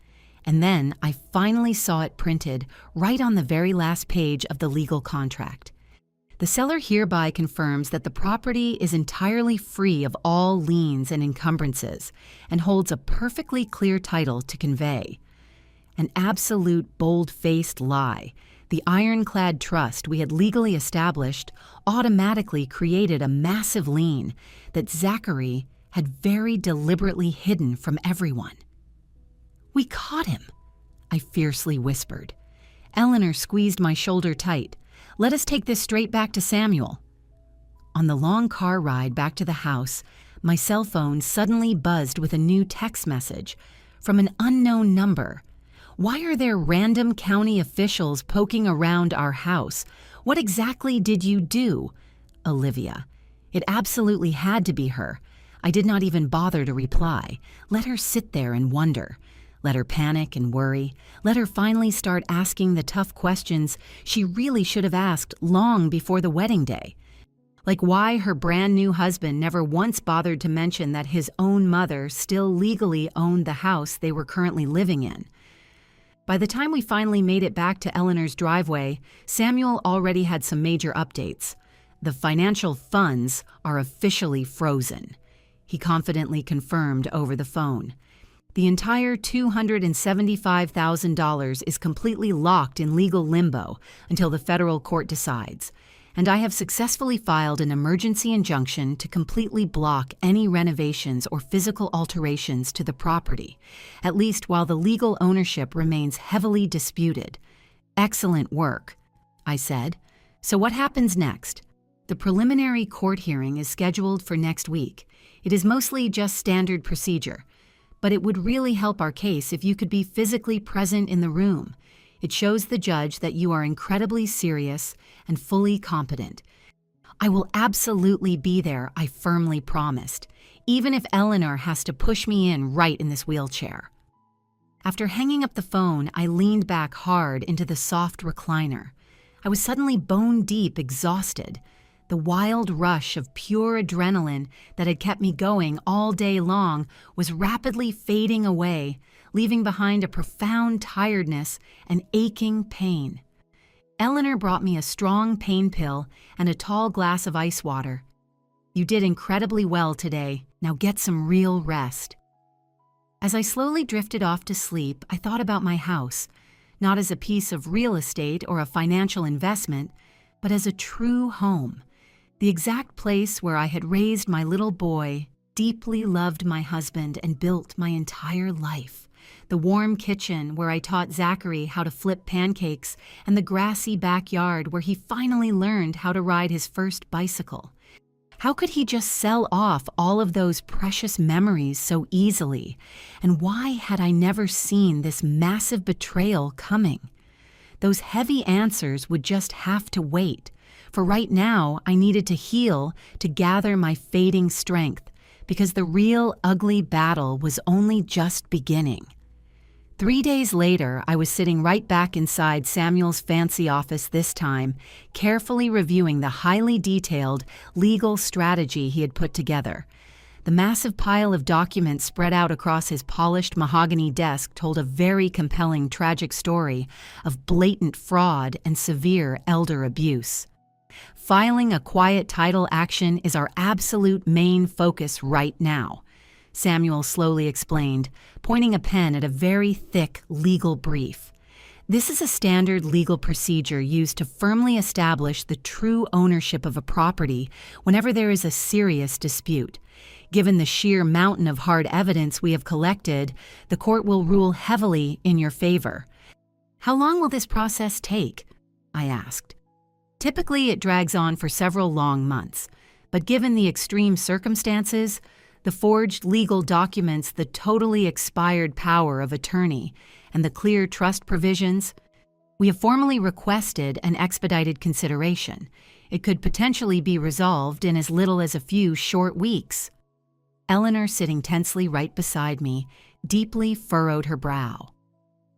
[SPEAKER 1] And then I finally saw it printed right on the very last page of the legal contract. The seller hereby confirms that the property is entirely free of all liens and encumbrances and holds a perfectly clear title to convey. An absolute bold-faced lie. The ironclad trust we had legally established automatically created a massive lien that Zachary had very deliberately hidden from everyone. "We caught him," I fiercely whispered. Eleanor squeezed my shoulder tight. "Let us take this straight back to Samuel." On the long car ride back to the house, my cell phone suddenly buzzed with a new text message from an unknown number. "Why are there random county officials poking around our house? What exactly did you do?" Olivia. It absolutely had to be her. I did not even bother to reply. Let her sit there and wonder. Let her panic and worry. Let her finally start asking the tough questions she really should have asked long before the wedding day. Like why her brand new husband never once bothered to mention that his own mother still legally owned the house they were currently living in. By the time we finally made it back to Eleanor's driveway, Samuel already had some major updates. The financial funds are officially frozen, he confidently confirmed over the phone. The entire $275,000 is completely locked in legal limbo until the federal court decides, and I have successfully filed an emergency injunction to completely block any renovations or physical alterations to the property, at least while the legal ownership remains heavily disputed. "Excellent work," I said. "So what happens next?" "The preliminary court hearing is scheduled for next week. It is mostly just standard procedure, but it would really help our case if you could be physically present in the room. It shows the judge that you are incredibly serious and fully competent." "I will absolutely be there," I firmly promised, "even if Eleanor has to push me in right in this wheelchair." After hanging up the phone, I leaned back hard into the soft recliner. I was suddenly bone-deep exhausted. The wild rush of pure adrenaline that had kept me going all day long was rapidly fading away, leaving behind a profound tiredness and aching pain. Eleanor brought me a strong pain pill and a tall glass of ice water. "You did incredibly well today. Now get some real rest." As I slowly drifted off to sleep, I thought about my house, not as a piece of real estate or a financial investment, but as a true home. The exact place where I had raised my little boy, deeply loved my husband, and built my entire life. The warm kitchen where I taught Zachary how to flip pancakes, and the grassy backyard where he finally learned how to ride his first bicycle. How could he just sell off all of those precious memories so easily? And why had I never seen this massive betrayal coming? Those heavy answers would just have to wait. For right now, I needed to heal to gather my fading strength, because the real ugly battle was only just beginning. 3 days later, I was sitting right back inside Samuel's fancy office this time, carefully reviewing the highly detailed legal strategy he had put together. The massive pile of documents spread out across his polished mahogany desk told a very compelling tragic story of blatant fraud and severe elder abuse. "Filing a quiet title action is our absolute main focus right now," Samuel slowly explained, pointing a pen at a very thick legal brief. "This is a standard legal procedure used to firmly establish the true ownership of a property whenever there is a serious dispute. Given the sheer mountain of hard evidence we have collected, the court will rule heavily in your favor." "How long will this process take?" I asked. "Typically, it drags on for several long months, but given the extreme circumstances, the forged legal documents, the totally expired power of attorney, and the clear trust provisions, we have formally requested an expedited consideration. It could potentially be resolved in as little as a few short weeks." Eleanor, sitting tensely right beside me, deeply furrowed her brow.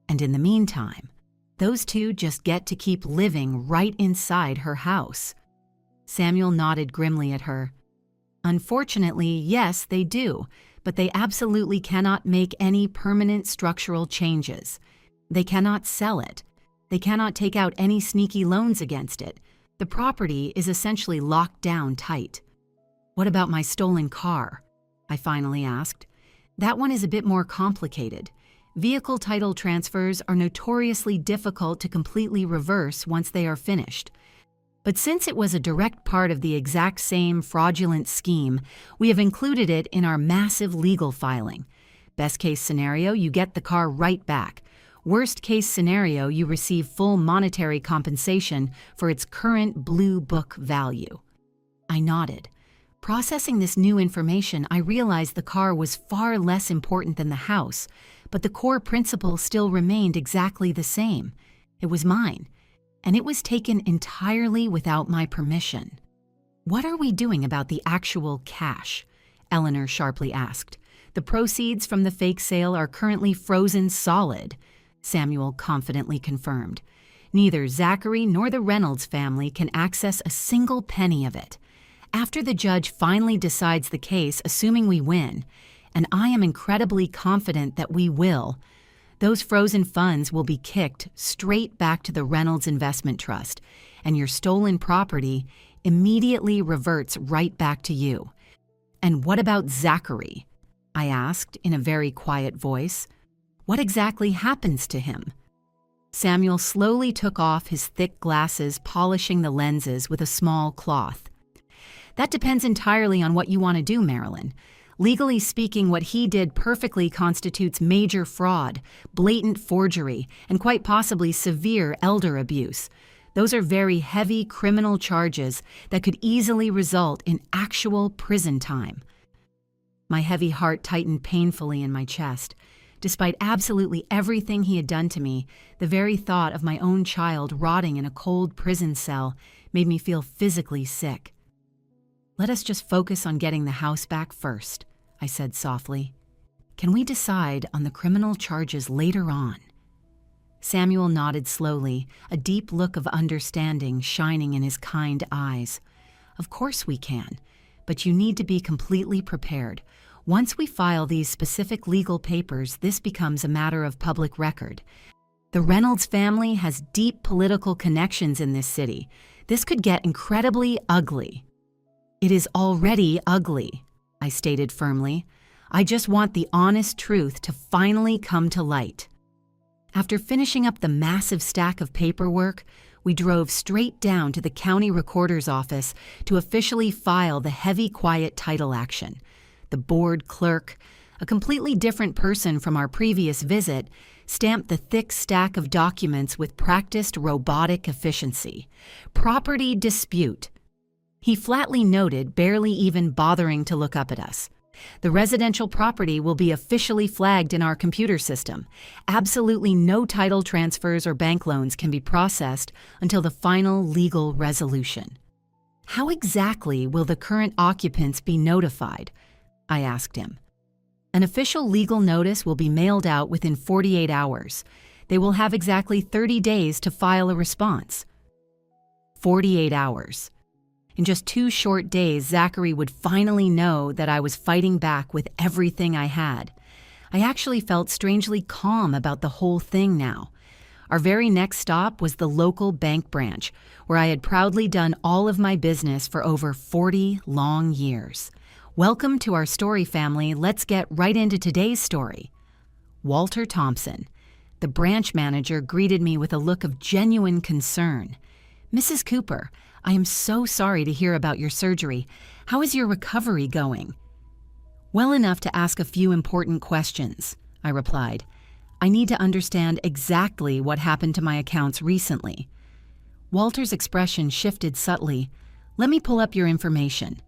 [SPEAKER 1] And in the meantime, those two just get to keep living right inside her house. Samuel nodded grimly at her. Unfortunately, yes, they do, but they absolutely cannot make any permanent structural changes. They cannot sell it. They cannot take out any sneaky loans against it. The property is essentially locked down tight. What about my stolen car? I finally asked. That one is a bit more complicated. Vehicle title transfers are notoriously difficult to completely reverse once they are finished. But since it was a direct part of the exact same fraudulent scheme, we have included it in our massive legal filing. Best case scenario, you get the car right back. Worst case scenario, you receive full monetary compensation for its current blue book value. I nodded. Processing this new information, I realized the car was far less important than the house, but the core principle still remained exactly the same. It was mine, and it was taken entirely without my permission. What are we doing about the actual cash? Eleanor sharply asked. The proceeds from the fake sale are currently frozen solid, Samuel confidently confirmed. Neither Zachary nor the Reynolds family can access a single penny of it. After the judge finally decides the case, assuming we win, and I am incredibly confident that we will, those frozen funds will be kicked straight back to the Reynolds Investment Trust, and your stolen property immediately reverts right back to you. And what about Zachary? I asked in a very quiet voice. What exactly happens to him? Samuel slowly took off his thick glasses, polishing the lenses with a small cloth. That depends entirely on what you want to do, Marilyn. Legally speaking, what he did perfectly constitutes major fraud, blatant forgery, and quite possibly severe elder abuse. Those are very heavy criminal charges that could easily result in actual prison time. My heavy heart tightened painfully in my chest. Despite absolutely everything he had done to me, the very thought of my own child rotting in a cold prison cell made me feel physically sick. Let us just focus on getting the house back first, I said softly. Can we decide on the criminal charges later on? Samuel nodded slowly, a deep look of understanding shining in his kind eyes. Of course we can, but you need to be completely prepared. Once we file these specific legal papers, this becomes a matter of public record. The Reynolds family has deep political connections in this city. This could get incredibly ugly. It is already ugly, I stated firmly. I just want the honest truth to finally come to light. After finishing up the massive stack of paperwork, we drove straight down to the county recorder's office to officially file the heavy, quiet title action. The board clerk, a completely different person from our previous visit, stamped the thick stack of documents with practiced robotic efficiency. Property dispute. He flatly noted, barely even bothering to look up at us. The residential property will be officially flagged in our computer system. Absolutely no title transfers or bank loans can be processed until the final legal resolution. How exactly will the current occupants be notified? I asked him. An official legal notice will be mailed out within 48 hours. They will have exactly 30 days to file a response. 48 hours. In just 2 short days, Zachary would finally know that I was fighting back with everything I had. I actually felt strangely calm about the whole thing now. Our very next stop was the local bank branch, where I had proudly done all of my business for over 40 long years. Welcome to our story, family. Let's get right into today's story. Walter Thompson. The branch manager greeted me with a look of genuine concern. Mrs. Cooper, I am so sorry to hear about your surgery. How is your recovery going? Well enough to ask a few important questions, I replied. I need to understand exactly what happened to my accounts recently. Walter's expression shifted subtly. Let me pull up your information.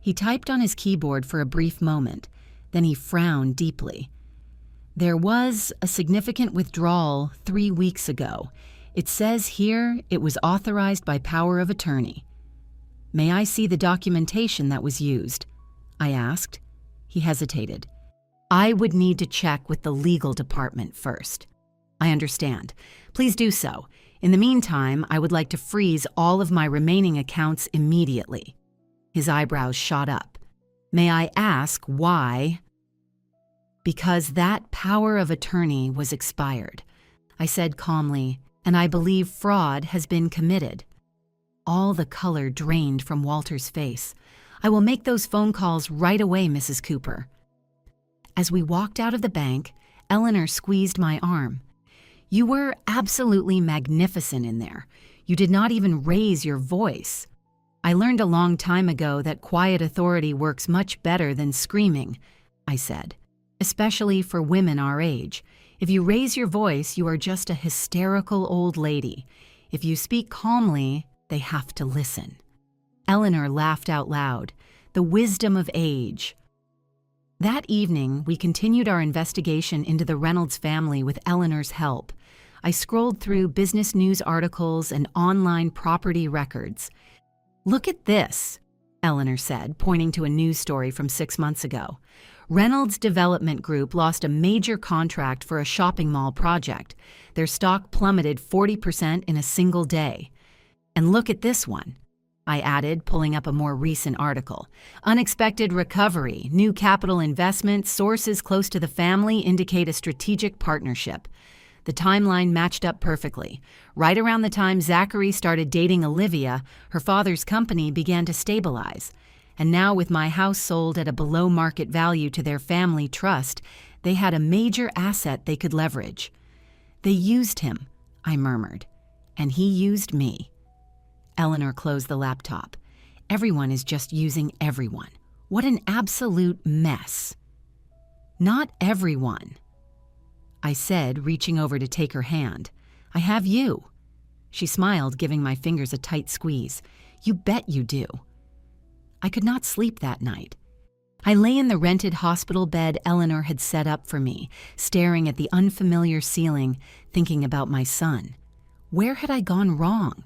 [SPEAKER 1] He typed on his keyboard for a brief moment. Then he frowned deeply. There was a significant withdrawal 3 weeks ago. It says here it was authorized by power of attorney. May I see the documentation that was used? I asked. He hesitated. I would need to check with the legal department first. I understand. Please do so. In the meantime, I would like to freeze all of my remaining accounts immediately. His eyebrows shot up. May I ask why? Because that power of attorney was expired, I said calmly, and I believe fraud has been committed. All the color drained from Walter's face. I will make those phone calls right away, Mrs. Cooper. As we walked out of the bank, Eleanor squeezed my arm. You were absolutely magnificent in there. You did not even raise your voice. I learned a long time ago that quiet authority works much better than screaming, I said, especially for women our age. If you raise your voice, you are just a hysterical old lady. If you speak calmly, they have to listen. Eleanor laughed out loud. The wisdom of age. That evening, we continued our investigation into the Reynolds family with Eleanor's help. I scrolled through business news articles and online property records. Look at this, Eleanor said, pointing to a news story from 6 months ago. Reynolds Development Group lost a major contract for a shopping mall project. Their stock plummeted 40% in a single day. And look at this one, I added, pulling up a more recent article. Unexpected recovery, new capital investment, sources close to the family indicate a strategic partnership. The timeline matched up perfectly. Right around the time Zachary started dating Olivia, her father's company began to stabilize. And now with my house sold at a below-market value to their family trust, they had a major asset they could leverage. They used him, I murmured, and he used me. Eleanor closed the laptop. Everyone is just using everyone. What an absolute mess. Not everyone, I said, reaching over to take her hand. I have you. She smiled, giving my fingers a tight squeeze. You bet you do. I could not sleep that night. I lay in the rented hospital bed Eleanor had set up for me, staring at the unfamiliar ceiling, thinking about my son. Where had I gone wrong?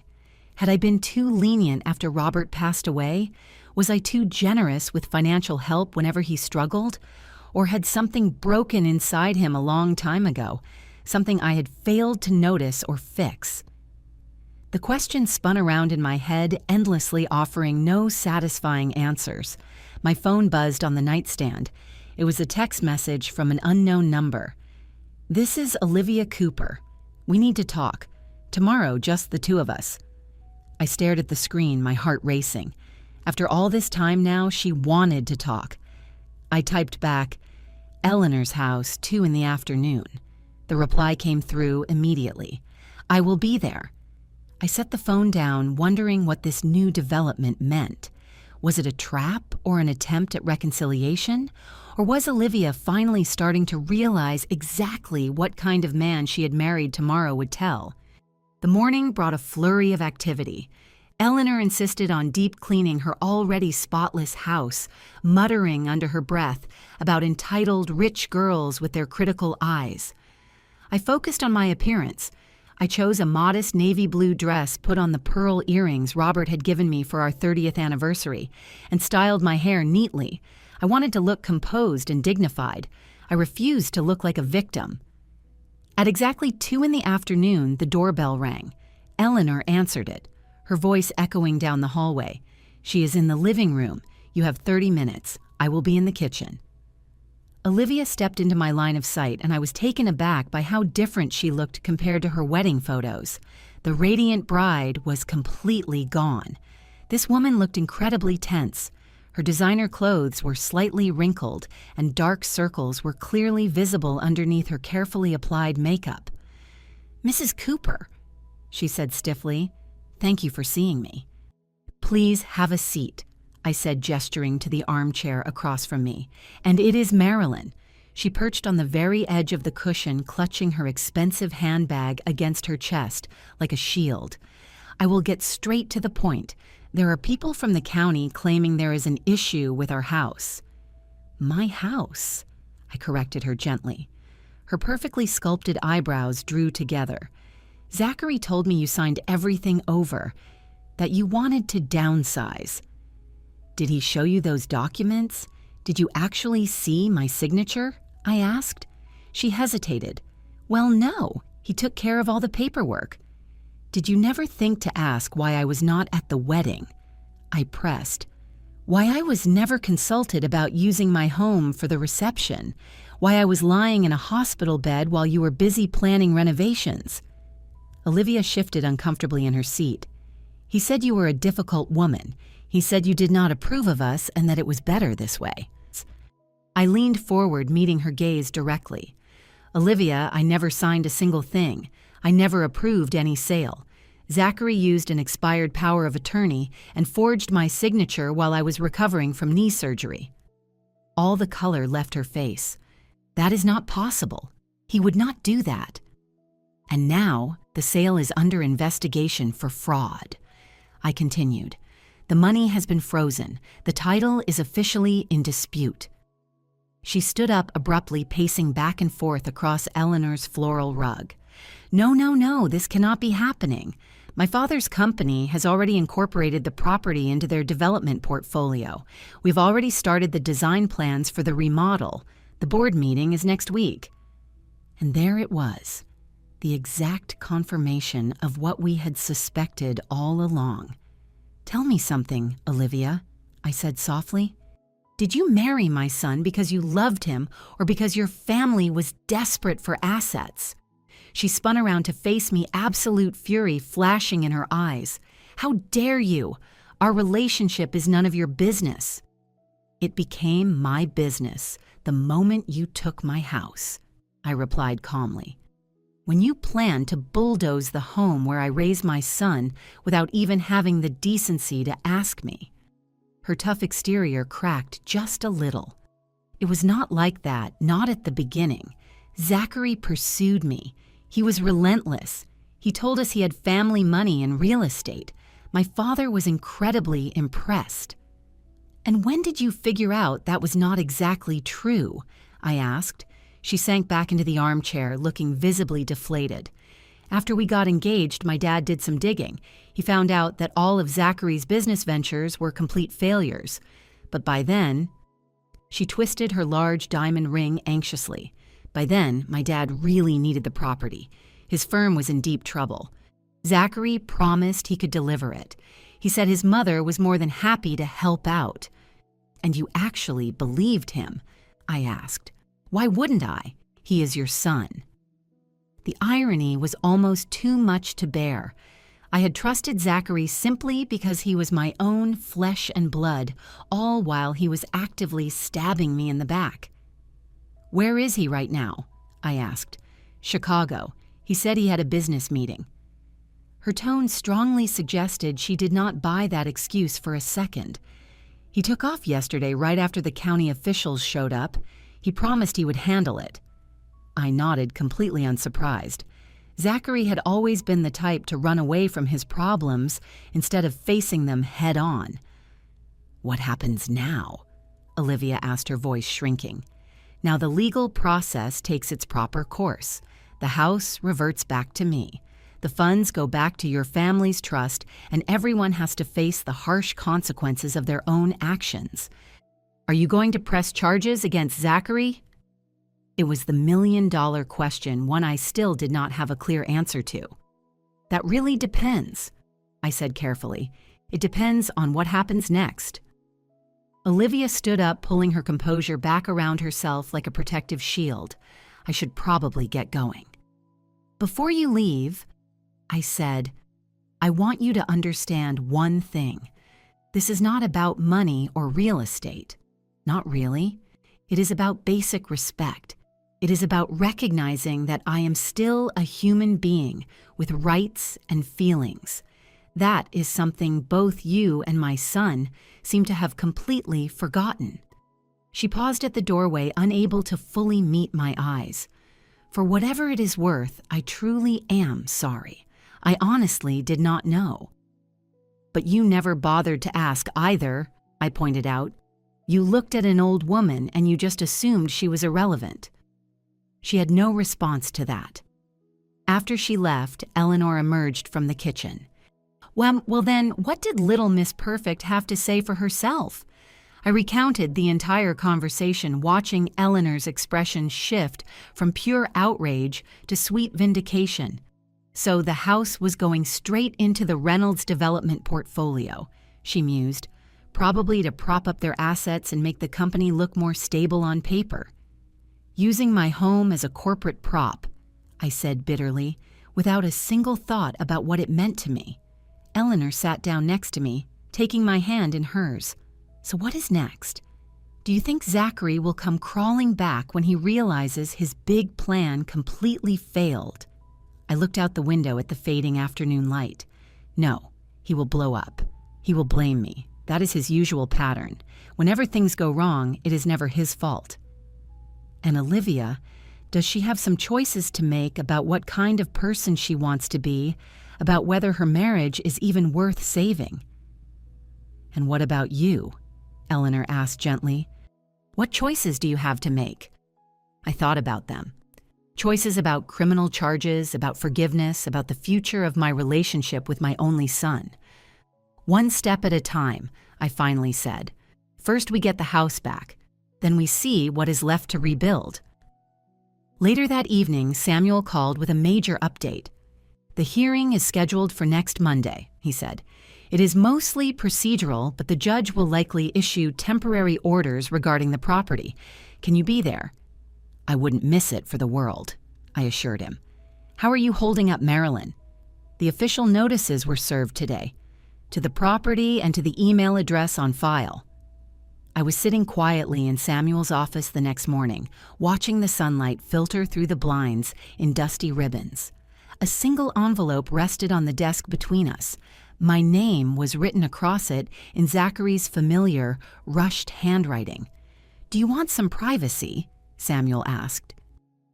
[SPEAKER 1] Had I been too lenient after Robert passed away? Was I too generous with financial help whenever he struggled? Or had something broken inside him a long time ago, something I had failed to notice or fix? The question spun around in my head, endlessly offering no satisfying answers. My phone buzzed on the nightstand. It was a text message from an unknown number. This is Olivia Cooper. We need to talk. Tomorrow, just the two of us. I stared at the screen, my heart racing. After all this time now, she wanted to talk. I typed back, Eleanor's house, 2 p.m. The reply came through immediately. I will be there. I set the phone down, wondering what this new development meant. Was it a trap or an attempt at reconciliation? Or was Olivia finally starting to realize exactly what kind of man she had married tomorrow would tell? The morning brought a flurry of activity. Eleanor insisted on deep cleaning her already spotless house, muttering under her breath about entitled rich girls with their critical eyes. I focused on my appearance. I chose a modest navy blue dress, put on the pearl earrings Robert had given me for our 30th anniversary, and styled my hair neatly. I wanted to look composed and dignified. I refused to look like a victim. At exactly 2 p.m, the doorbell rang. Eleanor answered it, her voice echoing down the hallway. She is in the living room. You have 30 minutes. I will be in the kitchen. Olivia stepped into my line of sight, and I was taken aback by how different she looked compared to her wedding photos. The radiant bride was completely gone. This woman looked incredibly tense. Her designer clothes were slightly wrinkled, and dark circles were clearly visible underneath her carefully applied makeup. Mrs. Cooper, she said stiffly, thank you for seeing me. Please have a seat, I said, gesturing to the armchair across from me. And it is Marilyn. She perched on the very edge of the cushion, clutching her expensive handbag against her chest like a shield. I will get straight to the point. There are people from the county claiming there is an issue with our house. My house, I corrected her gently. Her perfectly sculpted eyebrows drew together. Zachary told me you signed everything over, that you wanted to downsize. Did he show you those documents? Did you actually see my signature? I asked. She hesitated. Well, no, he took care of all the paperwork. Did you never think to ask why I was not at the wedding? I pressed. Why I was never consulted about using my home for the reception. Why I was lying in a hospital bed while you were busy planning renovations. Olivia shifted uncomfortably in her seat. He said you were a difficult woman. He said you did not approve of us and that it was better this way. I leaned forward, meeting her gaze directly. Olivia, I never signed a single thing. I never approved any sale. Zachary used an expired power of attorney and forged my signature while I was recovering from knee surgery. All the color left her face. That is not possible. He would not do that. And now the sale is under investigation for fraud. I continued. The money has been frozen. The title is officially in dispute. She stood up abruptly, pacing back and forth across Eleanor's floral rug. No, this cannot be happening. My father's company has already incorporated the property into their development portfolio. We've already started the design plans for the remodel. The board meeting is next week. And there it was, the exact confirmation of what we had suspected all along. Tell me something, Olivia, I said softly. Did you marry my son because you loved him or because your family was desperate for assets? She spun around to face me, absolute fury flashing in her eyes. How dare you? Our relationship is none of your business. It became my business the moment you took my house, I replied calmly. When you planned to bulldoze the home where I raised my son without even having the decency to ask me. Her tough exterior cracked just a little. It was not like that, not at the beginning. Zachary pursued me. He was relentless. He told us he had family money and real estate. My father was incredibly impressed. And when did you figure out that was not exactly true? I asked. She sank back into the armchair, looking visibly deflated. After we got engaged, my dad did some digging. He found out that all of Zachary's business ventures were complete failures. But by then, she twisted her large diamond ring anxiously. By then, my dad really needed the property. His firm was in deep trouble. Zachary promised he could deliver it. He said his mother was more than happy to help out. And you actually believed him? I asked. Why wouldn't I? He is your son. The irony was almost too much to bear. I had trusted Zachary simply because he was my own flesh and blood, all while he was actively stabbing me in the back. Where is he right now? I asked. Chicago. He said he had a business meeting. Her tone strongly suggested she did not buy that excuse for a second. He took off yesterday right after the county officials showed up. He promised he would handle it. I nodded, completely unsurprised. Zachary had always been the type to run away from his problems instead of facing them head on. What happens now? Olivia asked, her voice shrinking. Now the legal process takes its proper course. The house reverts back to me. The funds go back to your family's trust, and everyone has to face the harsh consequences of their own actions. Are you going to press charges against Zachary? It was the million-dollar question, one I still did not have a clear answer to. That really depends, I said carefully. It depends on what happens next. Olivia stood up, pulling her composure back around herself like a protective shield. I should probably get going. Before you leave, I said, I want you to understand one thing. This is not about money or real estate. Not really. It is about basic respect. It is about recognizing that I am still a human being with rights and feelings. That is something both you and my son seem to have completely forgotten. She paused at the doorway, unable to fully meet my eyes. For whatever it is worth, I truly am sorry. I honestly did not know. But you never bothered to ask either, I pointed out. You looked at an old woman and you just assumed she was irrelevant. She had no response to that. After she left, Eleanor emerged from the kitchen. Well then, what did little Miss Perfect have to say for herself? I recounted the entire conversation, watching Eleanor's expression shift from pure outrage to sweet vindication. So the house was going straight into the Reynolds development portfolio, she mused, probably to prop up their assets and make the company look more stable on paper. Using my home as a corporate prop, I said bitterly, without a single thought about what it meant to me. Eleanor sat down next to me, taking my hand in hers. So what is next? Do you think Zachary will come crawling back when he realizes his big plan completely failed? I looked out the window at the fading afternoon light. No, he will blow up. He will blame me. That is his usual pattern. Whenever things go wrong, it is never his fault. And Olivia, does she have some choices to make about what kind of person she wants to be, about whether her marriage is even worth saving? And what about you? Eleanor asked gently. What choices do you have to make? I thought about them. Choices about criminal charges, about forgiveness, about the future of my relationship with my only son. One step at a time, I finally said. First we get the house back. Then we see what is left to rebuild. Later that evening, Samuel called with a major update. The hearing is scheduled for next Monday, he said. It is mostly procedural, but the judge will likely issue temporary orders regarding the property. Can you be there? I wouldn't miss it for the world, I assured him. How are you holding up Marilyn? The official notices were served today, to the property and to the email address on file. I was sitting quietly in Samuel's office the next morning, watching the sunlight filter through the blinds in dusty ribbons. A single envelope rested on the desk between us. My name was written across it in Zachary's familiar, rushed handwriting. "Do you want some privacy?" Samuel asked.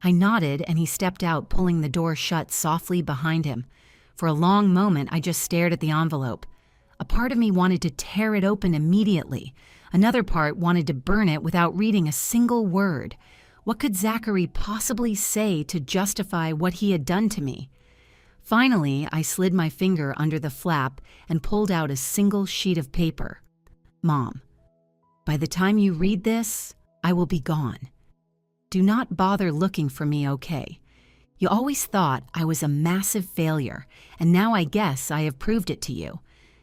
[SPEAKER 1] I nodded, and he stepped out, pulling the door shut softly behind him. For a long moment, I just stared at the envelope. A part of me wanted to tear it open immediately. Another part wanted to burn it without reading a single word. What could Zachary possibly say to justify what he had done to me? Finally, I slid my finger under the flap and pulled out a single sheet of paper. Mom, by the time you read this, I will be gone. Do not bother looking for me, okay? You always thought I was a massive failure, and now I guess I have proved it to you.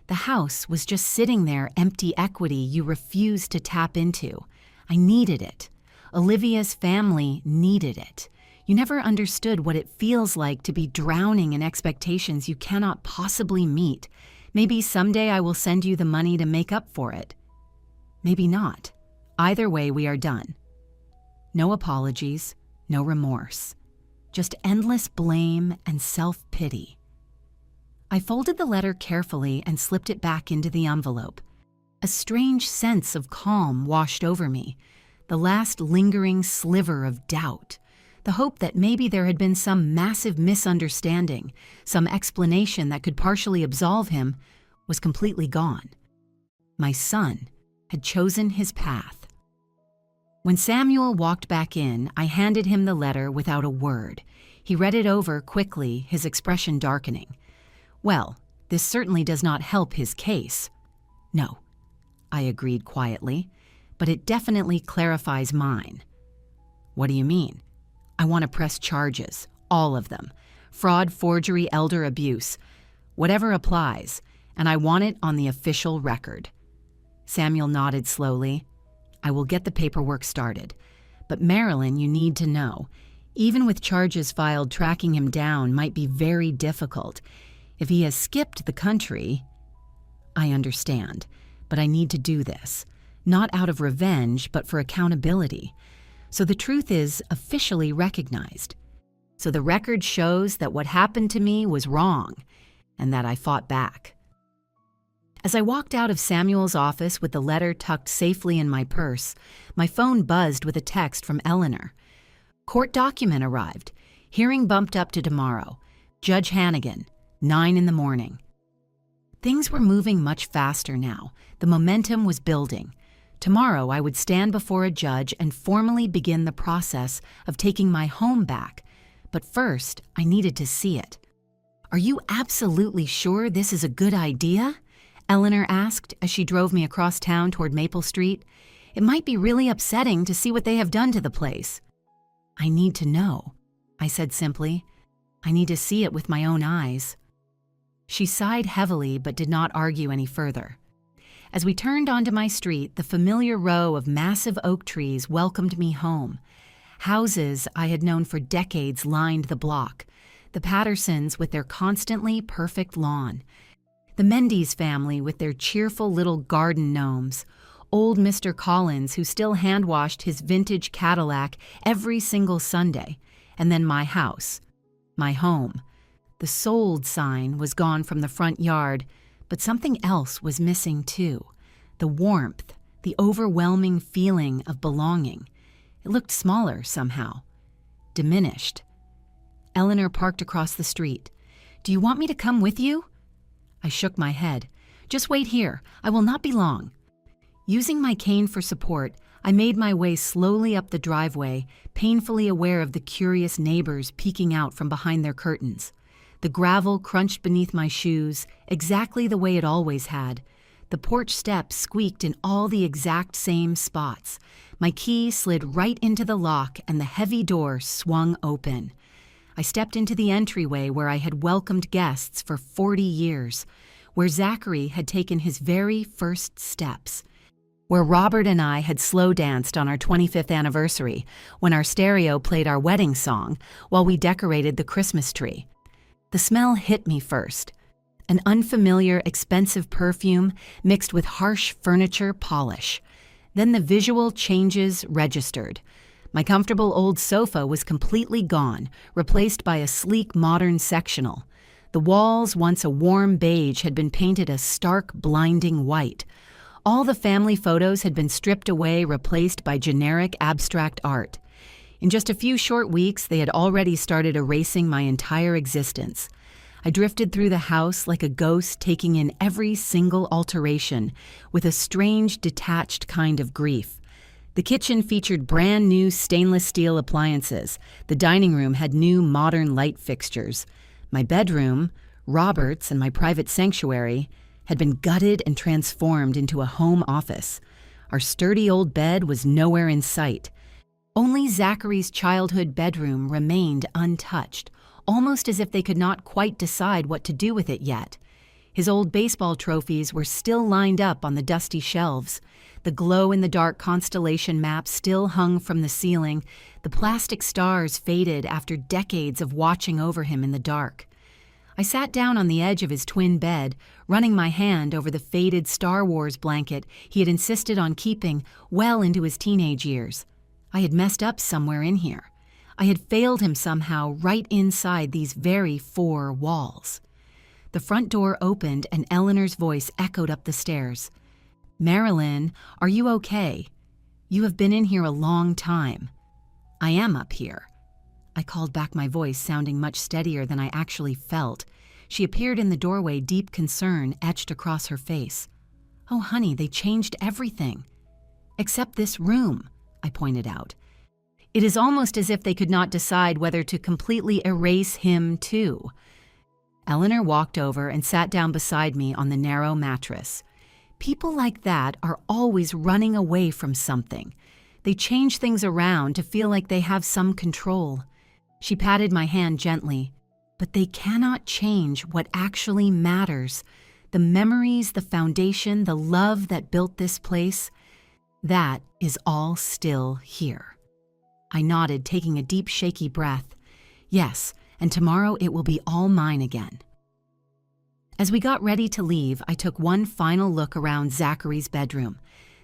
[SPEAKER 1] The house was just sitting there, empty equity you refused to tap into. I needed it. Olivia's family needed it. You never understood what it feels like to be drowning in expectations you cannot possibly meet. Maybe someday I will send you the money to make up for it. Maybe not. Either way, we are done. No apologies, no remorse. Just endless blame and self-pity. I folded the letter carefully and slipped it back into the envelope. A strange sense of calm washed over me, the last lingering sliver of doubt. The hope that maybe there had been some massive misunderstanding, some explanation that could partially absolve him, was completely gone. My son had chosen his path. When Samuel walked back in, I handed him the letter without a word. He read it over quickly, his expression darkening. Well, this certainly does not help his case. No, I agreed quietly, but it definitely clarifies mine. What do you mean? I want to press charges, all of them. Fraud, forgery, elder abuse. Whatever applies, and I want it on the official record. Samuel nodded slowly. I will get the paperwork started. But Marilyn, you need to know, even with charges filed, tracking him down might be very difficult. If he has skipped the country, I understand, but I need to do this. Not out of revenge, but for accountability. So the truth is officially recognized. So the record shows that what happened to me was wrong, and that I fought back. As I walked out of Samuel's office with the letter tucked safely in my purse, my phone buzzed with a text from Eleanor. Court document arrived. Hearing bumped up to tomorrow. Judge Hannigan, 9 in the morning. Things were moving much faster now. The momentum was building. Tomorrow, I would stand before a judge and formally begin the process of taking my home back. But first, I needed to see it. Are you absolutely sure this is a good idea? Eleanor asked as she drove me across town toward Maple Street. It might be really upsetting to see what they have done to the place. I need to know, I said simply. I need to see it with my own eyes. She sighed heavily but did not argue any further. As we turned onto my street, the familiar row of massive oak trees welcomed me home. Houses I had known for decades lined the block. The Pattersons with their constantly perfect lawn. The Mendes family with their cheerful little garden gnomes. Old Mr. Collins, who still hand-washed his vintage Cadillac every single Sunday. And then my house. My home. The sold sign was gone from the front yard, but something else was missing too. The warmth, the overwhelming feeling of belonging. It looked smaller somehow. Diminished. Eleanor parked across the street. "Do you want me to come with you?" I shook my head. "Just wait here. I will not be long." Using my cane for support, I made my way slowly up the driveway, painfully aware of the curious neighbors peeking out from behind their curtains. The gravel crunched beneath my shoes, exactly the way it always had. The porch steps squeaked in all the exact same spots. My key slid right into the lock and the heavy door swung open. I stepped into the entryway where I had welcomed guests for 40 years, where Zachary had taken his very first steps, where Robert and I had slow danced on our 25th anniversary when our stereo played our wedding song while we decorated the Christmas tree. The smell hit me first. An unfamiliar, expensive perfume mixed with harsh furniture polish. Then the visual changes registered. My comfortable old sofa was completely gone, replaced by a sleek modern sectional. The walls, once a warm beige, had been painted a stark, blinding white. All the family photos had been stripped away, replaced by generic abstract art. In just a few short weeks, they had already started erasing my entire existence. I drifted through the house like a ghost, taking in every single alteration with a strange, detached kind of grief. The kitchen featured brand new stainless steel appliances. The dining room had new modern light fixtures. My bedroom, Robert's and my private sanctuary, had been gutted and transformed into a home office. Our sturdy old bed was nowhere in sight. Only Zachary's childhood bedroom remained untouched, almost as if they could not quite decide what to do with it yet. His old baseball trophies were still lined up on the dusty shelves. The glow-in-the-dark constellation map still hung from the ceiling. The plastic stars faded after decades of watching over him in the dark. I sat down on the edge of his twin bed, running my hand over the faded Star Wars blanket he had insisted on keeping well into his teenage years. I had messed up somewhere in here. I had failed him somehow right inside these very four walls. The front door opened and Eleanor's voice echoed up the stairs. "Marilyn, are you okay? You have been in here a long time." "I am up here." I called back, my voice sounding much steadier than I actually felt. She appeared in the doorway, deep concern etched across her face. "Oh, honey, they changed everything." "Except this room," I pointed out. "It is almost as if they could not decide whether to completely erase him, too." Eleanor walked over and sat down beside me on the narrow mattress. People like that are always running away from something. They change things around to feel like they have some control. She patted my hand gently. But they cannot change what actually matters. The memories, the foundation, the love that built this place. That is all still here. I nodded, taking a deep, shaky breath. Yes, and tomorrow it will be all mine again. As we got ready to leave, I took one final look around Zachary's bedroom.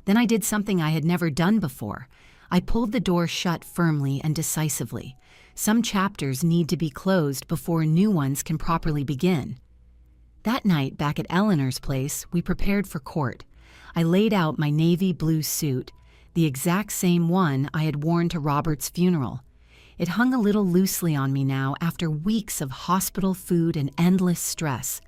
[SPEAKER 1] Then I did something I had never done before. I pulled the door shut firmly and decisively. Some chapters need to be closed before new ones can properly begin. That night, back at Eleanor's place, we prepared for court. I laid out my navy blue suit, the exact same one I had worn to Robert's funeral. It hung a little loosely on me now after weeks of hospital food and endless stress.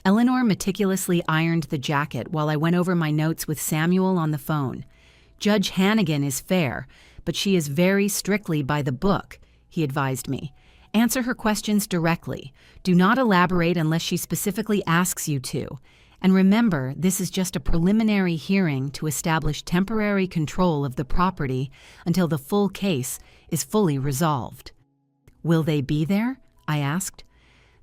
[SPEAKER 1] Eleanor meticulously ironed the jacket while I went over my notes with Samuel on the phone. Judge Hannigan is fair, but she is very strictly by the book, he advised me. Answer her questions directly. Do not elaborate unless she specifically asks you to. And remember, this is just a preliminary hearing to establish temporary control of the property until the full case is fully resolved." "Will they be there?" I asked.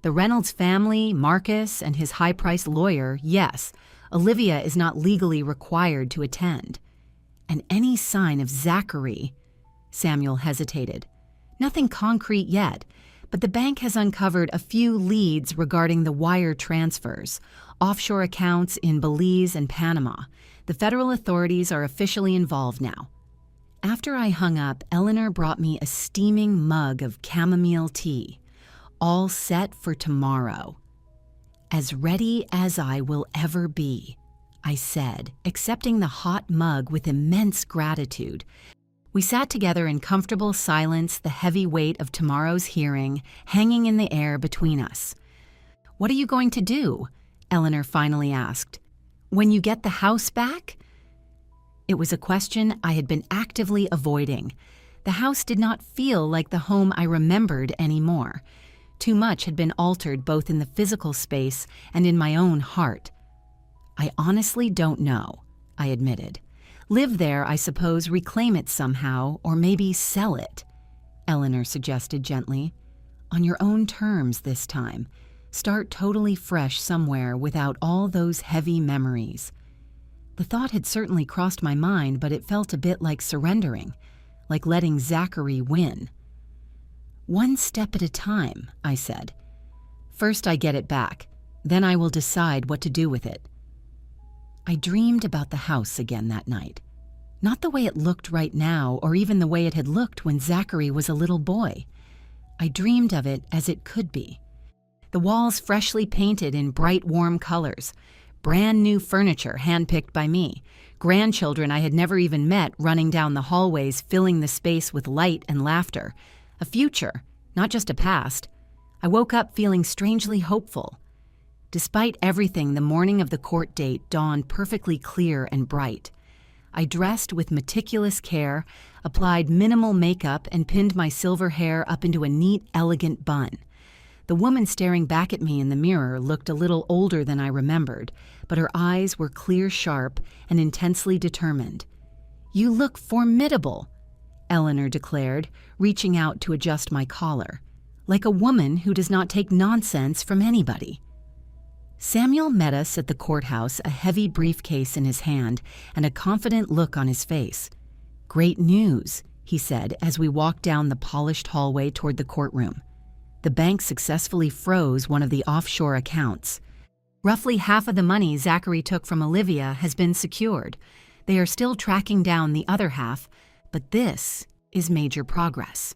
[SPEAKER 1] "The Reynolds family, Marcus, and his high-priced lawyer, yes. Olivia is not legally required to attend." "And any sign of Zachary?" Samuel hesitated. "Nothing concrete yet, but the bank has uncovered a few leads regarding the wire transfers, offshore accounts in Belize and Panama. The federal authorities are officially involved now." After I hung up, Eleanor brought me a steaming mug of chamomile tea. "All set for tomorrow." "As ready as I will ever be," I said, accepting the hot mug with immense gratitude. We sat together in comfortable silence, the heavy weight of tomorrow's hearing hanging in the air between us. "What are you going to do?" Eleanor finally asked. "When you get the house back?" It was a question I had been actively avoiding. The house did not feel like the home I remembered anymore. Too much had been altered both in the physical space and in my own heart. "I honestly don't know," I admitted. "Live there, I suppose, reclaim it somehow, or maybe sell it," Eleanor suggested gently. "On your own terms this time. Start totally fresh somewhere without all those heavy memories." The thought had certainly crossed my mind, but it felt a bit like surrendering, like letting Zachary win. "One step at a time," I said. "First I get it back, then I will decide what to do with it." I dreamed about the house again that night. Not the way it looked right now, or even the way it had looked when Zachary was a little boy. I dreamed of it as it could be. The walls freshly painted in bright, warm colors, brand new furniture handpicked by me, grandchildren I had never even met running down the hallways, filling the space with light and laughter. A future, not just a past. I woke up feeling strangely hopeful. Despite everything, the morning of the court date dawned perfectly clear and bright. I dressed with meticulous care, applied minimal makeup, and pinned my silver hair up into a neat, elegant bun. The woman staring back at me in the mirror looked a little older than I remembered, but her eyes were clear, sharp, and intensely determined. "You look formidable," Eleanor declared, reaching out to adjust my collar, "like a woman who does not take nonsense from anybody." Samuel met us at the courthouse, a heavy briefcase in his hand and a confident look on his face. "Great news," he said as we walked down the polished hallway toward the courtroom. The bank successfully froze one of the offshore accounts. Roughly half of the money Zachary took from Olivia has been secured. They are still tracking down the other half, but this is major progress.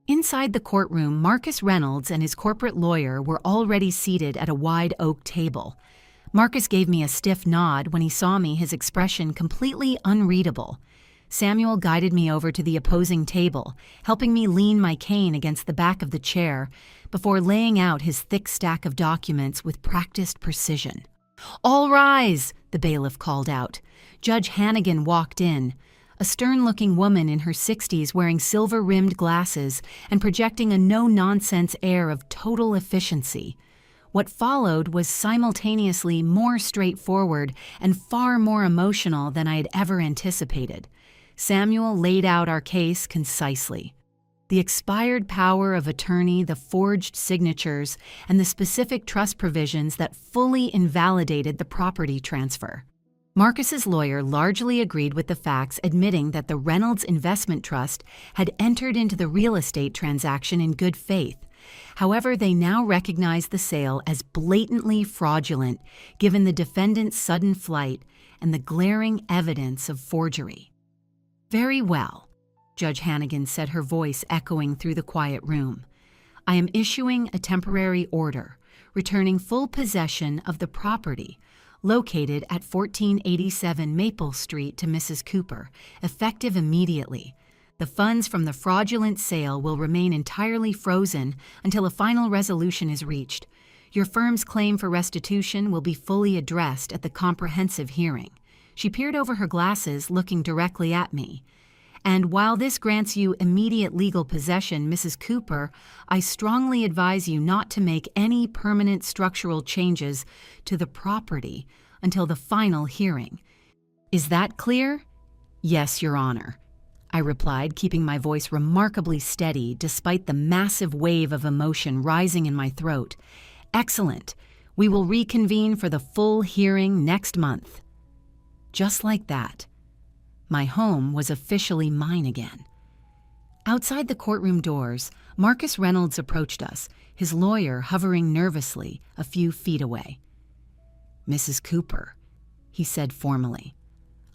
[SPEAKER 1] Inside the courtroom, Marcus Reynolds and his corporate lawyer were already seated at a wide oak table. Marcus gave me a stiff nod when he saw me, his expression completely unreadable. Samuel guided me over to the opposing table, helping me lean my cane against the back of the chair before laying out his thick stack of documents with practiced precision. "All rise," the bailiff called out. Judge Hannigan walked in, a stern-looking woman in her 60s wearing silver-rimmed glasses and projecting a no-nonsense air of total efficiency. What followed was simultaneously more straightforward and far more emotional than I had ever anticipated. Samuel laid out our case concisely. The expired power of attorney, the forged signatures, and the specific trust provisions that fully invalidated the property transfer. Marcus's lawyer largely agreed with the facts, admitting that the Reynolds Investment Trust had entered into the real estate transaction in good faith. However, they now recognized the sale as blatantly fraudulent, given the defendant's sudden flight and the glaring evidence of forgery. "Very well," Judge Hannigan said, her voice echoing through the quiet room. "I am issuing a temporary order, returning full possession of the property located at 1487 Maple Street to Mrs. Cooper, effective immediately. The funds from the fraudulent sale will remain entirely frozen until a final resolution is reached. Your firm's claim for restitution will be fully addressed at the comprehensive hearing." She peered over her glasses, looking directly at me. And while this grants you immediate legal possession, Mrs. Cooper, I strongly advise you not to make any permanent structural changes to the property until the final hearing. Is that clear? Yes, Your Honor, I replied, keeping my voice remarkably steady despite the massive wave of emotion rising in my throat. Excellent. We will reconvene for the full hearing next month. Just like that, my home was officially mine again. Outside the courtroom doors, Marcus Reynolds approached us, his lawyer hovering nervously a few feet away. Mrs. Cooper, he said formally,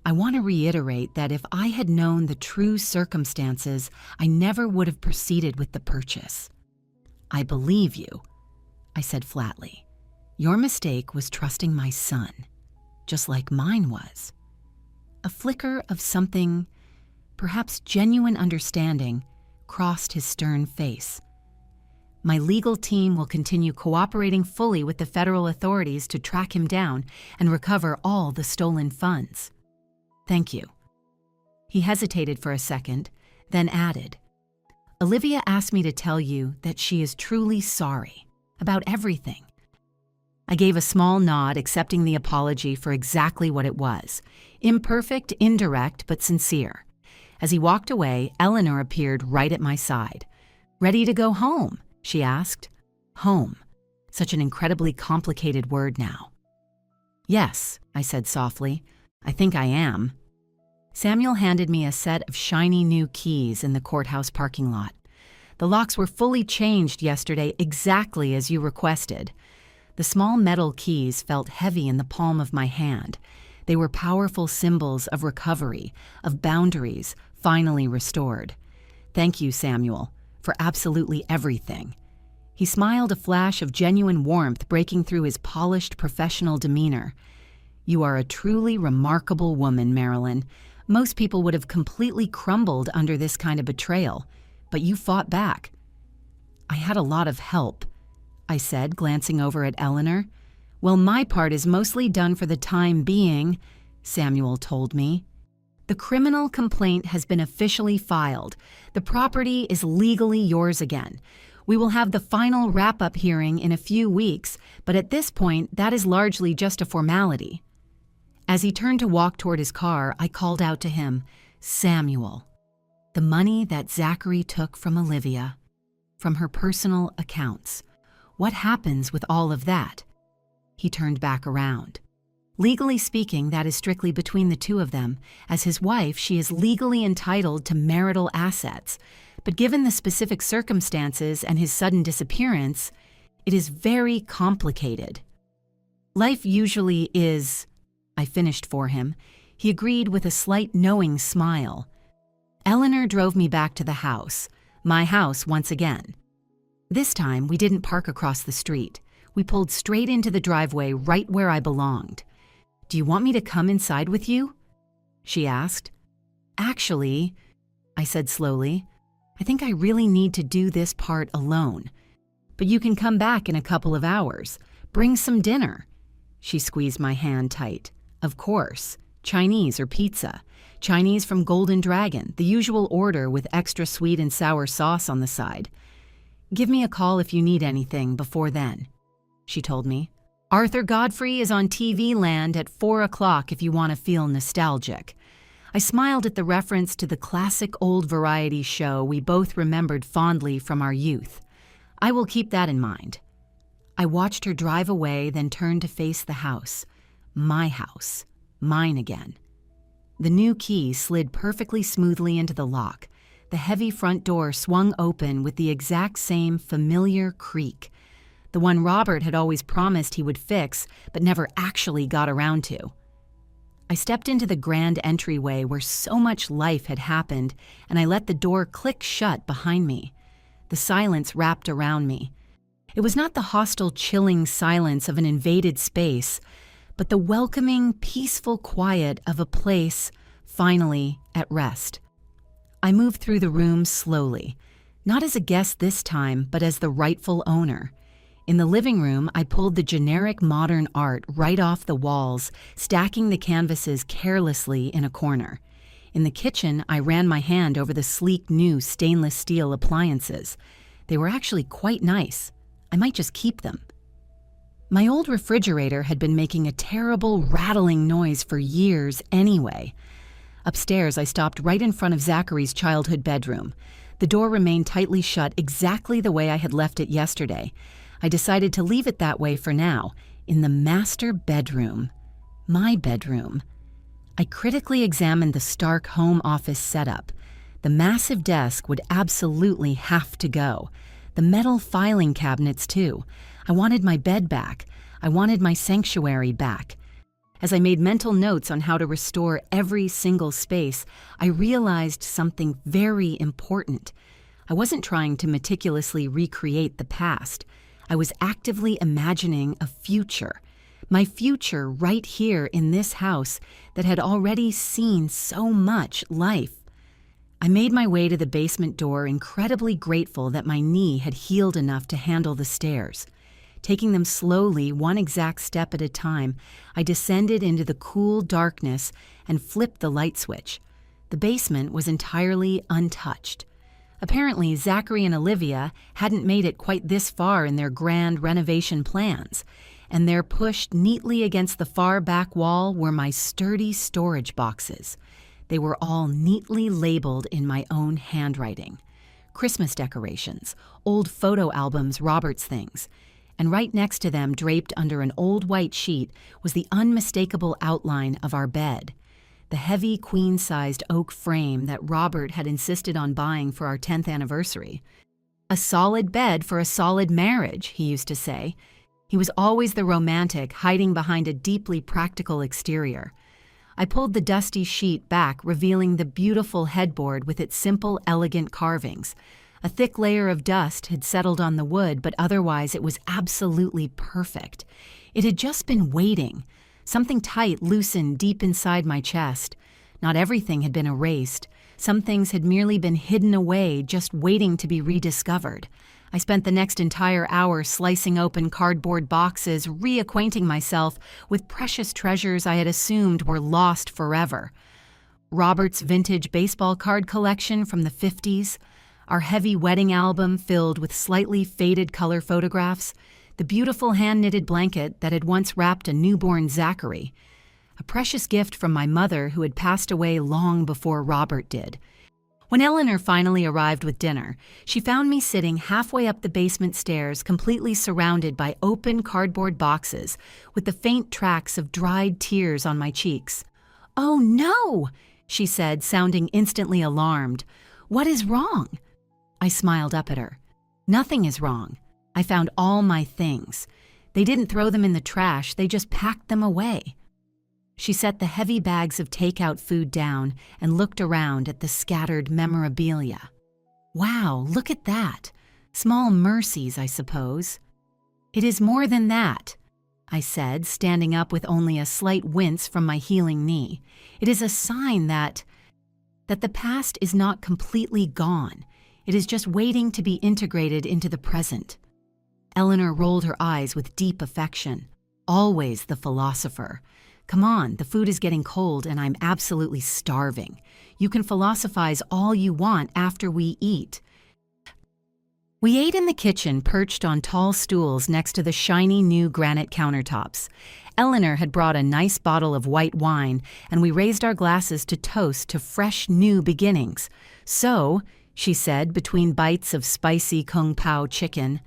[SPEAKER 1] I want to reiterate that if I had known the true circumstances, I never would have proceeded with the purchase. I believe you, I said flatly. Your mistake was trusting my son, just like mine was. A flicker of something, perhaps genuine understanding, crossed his stern face. My legal team will continue cooperating fully with the federal authorities to track him down and recover all the stolen funds. Thank you. He hesitated for a second, then added, Olivia asked me to tell you that she is truly sorry about everything. I gave a small nod, accepting the apology for exactly what it was. Imperfect, indirect, but sincere. As he walked away, Eleanor appeared right at my side. Ready to go home? She asked. Home. Such an incredibly complicated word now. Yes, I said softly. I think I am. Samuel handed me a set of shiny new keys in the courthouse parking lot. The locks were fully changed yesterday exactly as you requested. The small metal keys felt heavy in the palm of my hand. They were powerful symbols of recovery, of boundaries finally restored. Thank you, Samuel, for absolutely everything. He smiled, a flash of genuine warmth breaking through his polished professional demeanor. You are a truly remarkable woman, Marilyn. Most people would have completely crumbled under this kind of betrayal, but you fought back. I had a lot of help, I said, glancing over at Eleanor. Well, my part is mostly done for the time being, Samuel told me. The criminal complaint has been officially filed. The property is legally yours again. We will have the final wrap-up hearing in a few weeks, but at this point, that is largely just a formality. As he turned to walk toward his car, I called out to him, Samuel, the money that Zachary took from Olivia, from her personal accounts. What happens with all of that? He turned back around. Legally speaking, that is strictly between the two of them. As his wife, she is legally entitled to marital assets. But given the specific circumstances and his sudden disappearance, it is very complicated. Life usually is, I finished for him. He agreed with a slight knowing smile. Eleanor drove me back to the house, my house once again. This time, we didn't park across the street. We pulled straight into the driveway right where I belonged. Do you want me to come inside with you? She asked. Actually, I said slowly, I think I really need to do this part alone. But you can come back in a couple of hours. Bring some dinner. She squeezed my hand tight. Of course. Chinese or pizza. Chinese from Golden Dragon, the usual order with extra sweet and sour sauce on the side. Give me a call if you need anything before then, she told me. Arthur Godfrey is on TV Land at 4 o'clock if you want to feel nostalgic. I smiled at the reference to the classic old variety show we both remembered fondly from our youth. I will keep that in mind. I watched her drive away, then turned to face the house. My house. Mine again. The new key slid perfectly smoothly into the lock. The heavy front door swung open with the exact same familiar creak, the one Robert had always promised he would fix but never actually got around to. I stepped into the grand entryway where so much life had happened, and I let the door click shut behind me. The silence wrapped around me. It was not the hostile, chilling silence of an invaded space, but the welcoming, peaceful quiet of a place finally at rest. I moved through the room slowly, not as a guest this time, but as the rightful owner. In the living room, I pulled the generic modern art right off the walls, stacking the canvases carelessly in a corner. In the kitchen, I ran my hand over the sleek new stainless steel appliances. They were actually quite nice. I might just keep them. My old refrigerator had been making a terrible rattling noise for years anyway. Upstairs, I stopped right in front of Zachary's childhood bedroom. The door remained tightly shut exactly the way I had left it yesterday. I decided to leave it that way for now, in the master bedroom. My bedroom. I critically examined the stark home office setup. The massive desk would absolutely have to go. The metal filing cabinets, too. I wanted my bed back. I wanted my sanctuary back. As I made mental notes on how to restore every single space, I realized something very important. I wasn't trying to meticulously recreate the past. I was actively imagining a future. My future right here in this house that had already seen so much life. I made my way to the basement door, incredibly grateful that my knee had healed enough to handle the stairs. Taking them slowly, one exact step at a time, I descended into the cool darkness and flipped the light switch. The basement was entirely untouched. Apparently, Zachary and Olivia hadn't made it quite this far in their grand renovation plans, and there pushed neatly against the far back wall were my sturdy storage boxes. They were all neatly labeled in my own handwriting. Christmas decorations, old photo albums, Robert's things. And right next to them, draped under an old white sheet, was the unmistakable outline of our bed. The heavy queen-sized oak frame that Robert had insisted on buying for our 10th anniversary. A solid bed for a solid marriage, he used to say. He was always the romantic, hiding behind a deeply practical exterior. I pulled the dusty sheet back, revealing the beautiful headboard with its simple, elegant carvings. A thick layer of dust had settled on the wood, but otherwise it was absolutely perfect. It had just been waiting. Something tight loosened deep inside my chest. Not everything had been erased. Some things had merely been hidden away, just waiting to be rediscovered. I spent the next entire hour slicing open cardboard boxes, reacquainting myself with precious treasures I had assumed were lost forever. Robert's vintage baseball card collection from the 50s, our heavy wedding album filled with slightly faded color photographs, the beautiful hand-knitted blanket that had once wrapped a newborn Zachary, a precious gift from my mother who had passed away long before Robert did. When Eleanor finally arrived with dinner, she found me sitting halfway up the basement stairs, completely surrounded by open cardboard boxes, with the faint tracks of dried tears on my cheeks. "Oh no!" she said, sounding instantly alarmed. "What is wrong?" I smiled up at her. "Nothing is wrong. I found all my things. They didn't throw them in the trash, they just packed them away." She set the heavy bags of takeout food down and looked around at the scattered memorabilia. "Wow, look at that. Small mercies, I suppose." "It is more than that," I said, standing up with only a slight wince from my healing knee. "It is a sign that the past is not completely gone. It is just waiting to be integrated into the present." Eleanor rolled her eyes with deep affection. Always the philosopher. "Come on, the food is getting cold and I'm absolutely starving. You can philosophize all you want after we eat." We ate in the kitchen, perched on tall stools next to the shiny new granite countertops. Eleanor had brought a nice bottle of white wine, and we raised our glasses to toast to fresh new beginnings. "So," she said between bites of spicy kung pao chicken,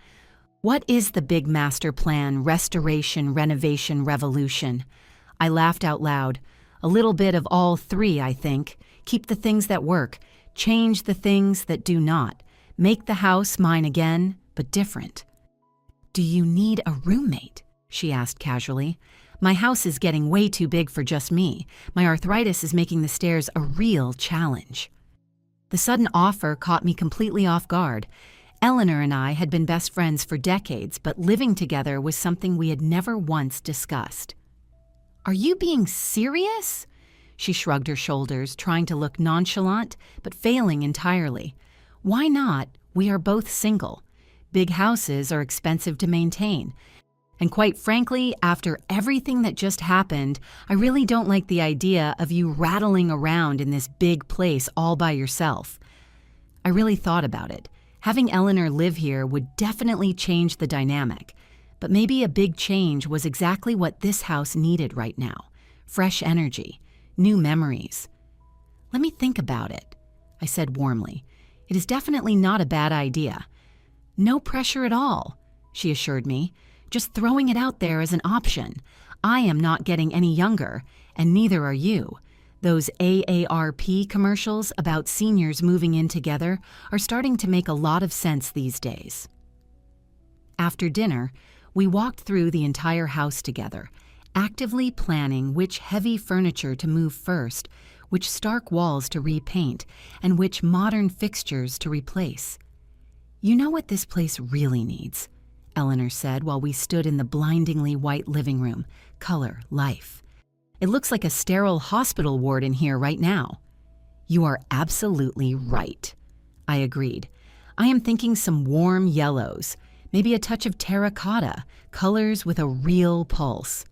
[SPEAKER 1] "what is the big master plan, restoration, renovation, revolution?" I laughed out loud. "A little bit of all three, I think. Keep the things that work. Change the things that do not. Make the house mine again, but different." "Do you need a roommate?" she asked casually. "My house is getting way too big for just me. My arthritis is making the stairs a real challenge." The sudden offer caught me completely off guard. Eleanor and I had been best friends for decades, but living together was something we had never once discussed. "Are you being serious?" She shrugged her shoulders, trying to look nonchalant, but failing entirely. "Why not? We are both single. Big houses are expensive to maintain. And quite frankly, after everything that just happened, I really don't like the idea of you rattling around in this big place all by yourself. I really thought about it. Having Eleanor live here would definitely change the dynamic, but maybe a big change was exactly what this house needed right now. Fresh energy, new memories. Let me think about it, I said warmly. It is definitely not a bad idea. No pressure at all, she assured me. Just throwing it out there as an option. I am not getting any younger, and neither are you. Those AARP commercials about seniors moving in together are starting to make a lot of sense these days. After dinner, we walked through the entire house together, actively planning which heavy furniture to move first, which stark walls to repaint, and which modern fixtures to replace. You know what this place really needs? Eleanor said while we stood in the blindingly white living room. Color, life. It looks like a sterile hospital ward in here right now. You are absolutely right, I agreed. I am thinking some warm yellows, maybe a touch of terracotta, colors with a real pulse.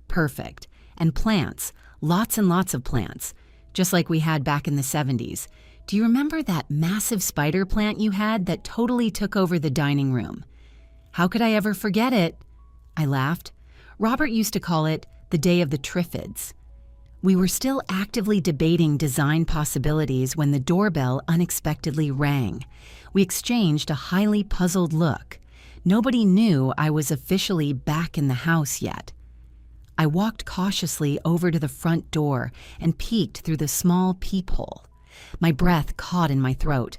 [SPEAKER 1] Perfect. And plants, lots and lots of plants, just like we had back in the 70s. Do you remember that massive spider plant you had that totally took over the dining room? How could I ever forget it? I laughed. Robert used to call it the Day of the Triffids. We were still actively debating design possibilities when the doorbell unexpectedly rang. We exchanged a highly puzzled look. Nobody knew I was officially back in the house yet. I walked cautiously over to the front door and peeked through the small peephole. My breath caught in my throat.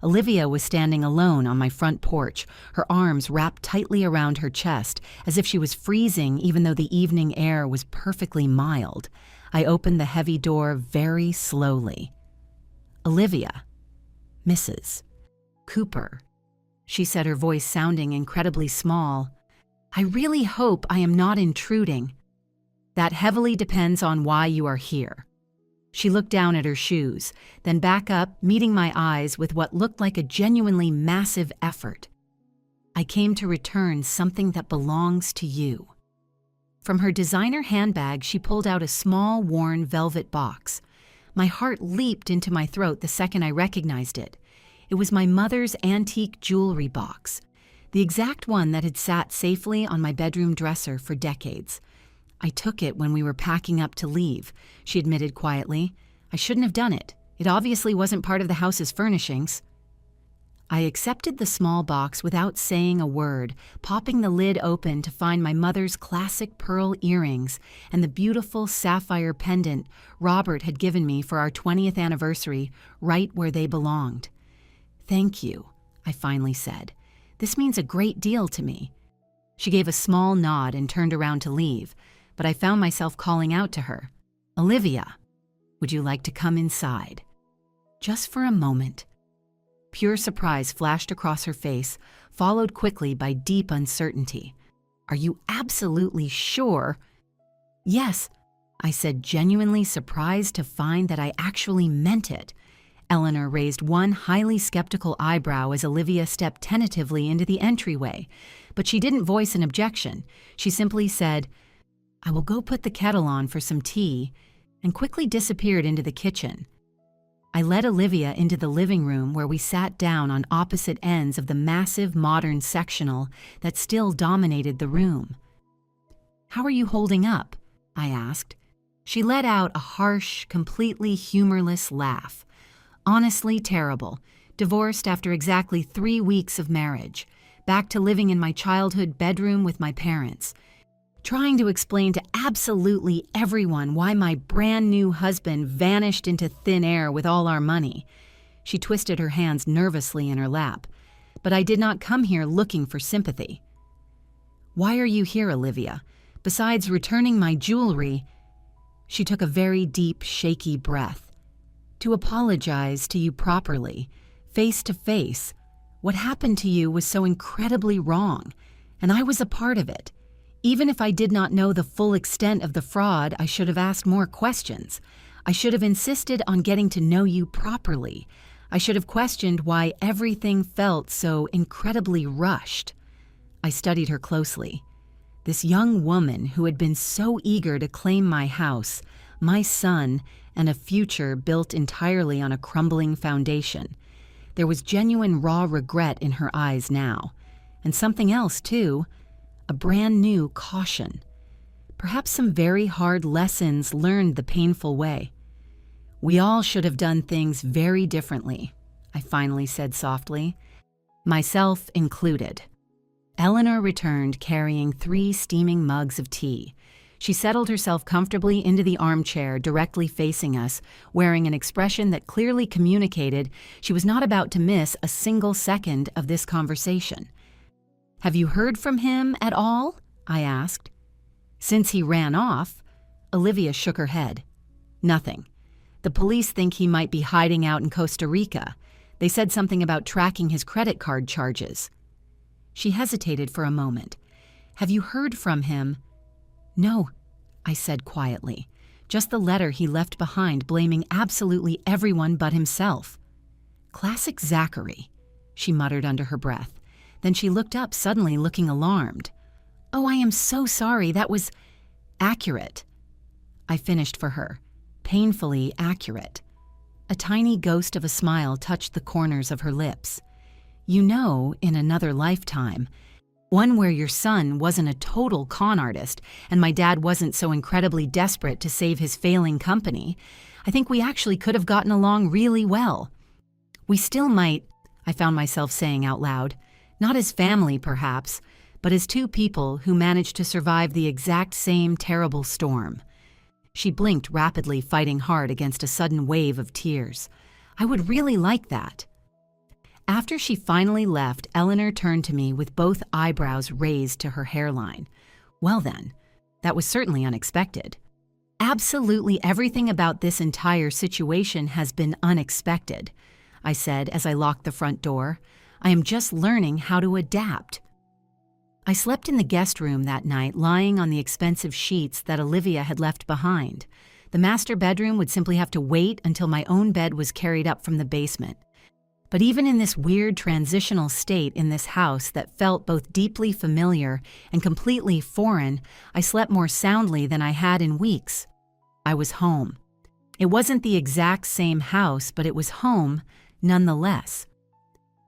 [SPEAKER 1] Olivia was standing alone on my front porch, her arms wrapped tightly around her chest, as if she was freezing even though the evening air was perfectly mild. I opened the heavy door very slowly. Olivia. Mrs. Cooper. She said, her voice sounding incredibly small. I really hope I am not intruding. That heavily depends on why you are here. She looked down at her shoes, then back up, meeting my eyes with what looked like a genuinely massive effort. I came to return something that belongs to you. From her designer handbag, she pulled out a small, worn velvet box. My heart leaped into my throat the second I recognized it. It was my mother's antique jewelry box, the exact one that had sat safely on my bedroom dresser for decades. I took it when we were packing up to leave, she admitted quietly. I shouldn't have done it. It obviously wasn't part of the house's furnishings. I accepted the small box without saying a word, popping the lid open to find my mother's classic pearl earrings and the beautiful sapphire pendant Robert had given me for our 20th anniversary, right where they belonged. Thank you, I finally said. This means a great deal to me. She gave a small nod and turned around to leave, but I found myself calling out to her. Olivia, would you like to come inside? Just for a moment. Pure surprise flashed across her face, followed quickly by deep uncertainty. Are you absolutely sure? Yes, I said, genuinely surprised to find that I actually meant it. Eleanor raised one highly skeptical eyebrow as Olivia stepped tentatively into the entryway, but she didn't voice an objection. She simply said, I will go put the kettle on for some tea, and quickly disappeared into the kitchen. I led Olivia into the living room where we sat down on opposite ends of the massive modern sectional that still dominated the room. How are you holding up? I asked. She let out a harsh, completely humorless laugh. Honestly terrible. Divorced after exactly 3 weeks of marriage. Back to living in my childhood bedroom with my parents. Trying to explain to absolutely everyone why my brand new husband vanished into thin air with all our money. She twisted her hands nervously in her lap. But I did not come here looking for sympathy. Why are you here, Olivia? Besides returning my jewelry, she took a very deep, shaky breath. To apologize to you properly, face to face. What happened to you was so incredibly wrong, and I was a part of it. Even if I did not know the full extent of the fraud, I should have asked more questions. I should have insisted on getting to know you properly. I should have questioned why everything felt so incredibly rushed. I studied her closely. This young woman who had been so eager to claim my house, my son, and a future built entirely on a crumbling foundation. There was genuine raw regret in her eyes now. And something else, too, a brand new caution. Perhaps some very hard lessons learned the painful way. We all should have done things very differently, I finally said softly, myself included. Eleanor returned carrying 3 steaming mugs of tea. She settled herself comfortably into the armchair directly facing us, wearing an expression that clearly communicated she was not about to miss a single second of this conversation. "Have you heard from him at all?" I asked. "Since he ran off?" Olivia shook her head. "Nothing. The police think he might be hiding out in Costa Rica. They said something about tracking his credit card charges." She hesitated for a moment. "Have you heard from him?" "No," I said quietly. "Just the letter he left behind blaming absolutely everyone but himself." "Classic Zachary," she muttered under her breath. Then she looked up, suddenly looking alarmed. "Oh, I am so sorry. That was accurate." I finished for her. Painfully accurate. A tiny ghost of a smile touched the corners of her lips. "You know, in another lifetime, one where your son wasn't a total con artist and my dad wasn't so incredibly desperate to save his failing company, I think we actually could have gotten along really well. We still might," I found myself saying out loud, "not as family perhaps, but as 2 people who managed to survive the exact same terrible storm." She blinked rapidly, fighting hard against a sudden wave of tears. "I would really like that." After she finally left, Eleanor turned to me with both eyebrows raised to her hairline. "Well then, that was certainly unexpected." "Absolutely everything about this entire situation has been unexpected," I said as I locked the front door. "I am just learning how to adapt." I slept in the guest room that night, lying on the expensive sheets that Olivia had left behind. The master bedroom would simply have to wait until my own bed was carried up from the basement. But even in this weird transitional state in this house that felt both deeply familiar and completely foreign, I slept more soundly than I had in weeks. I was home. It wasn't the exact same house, but it was home nonetheless.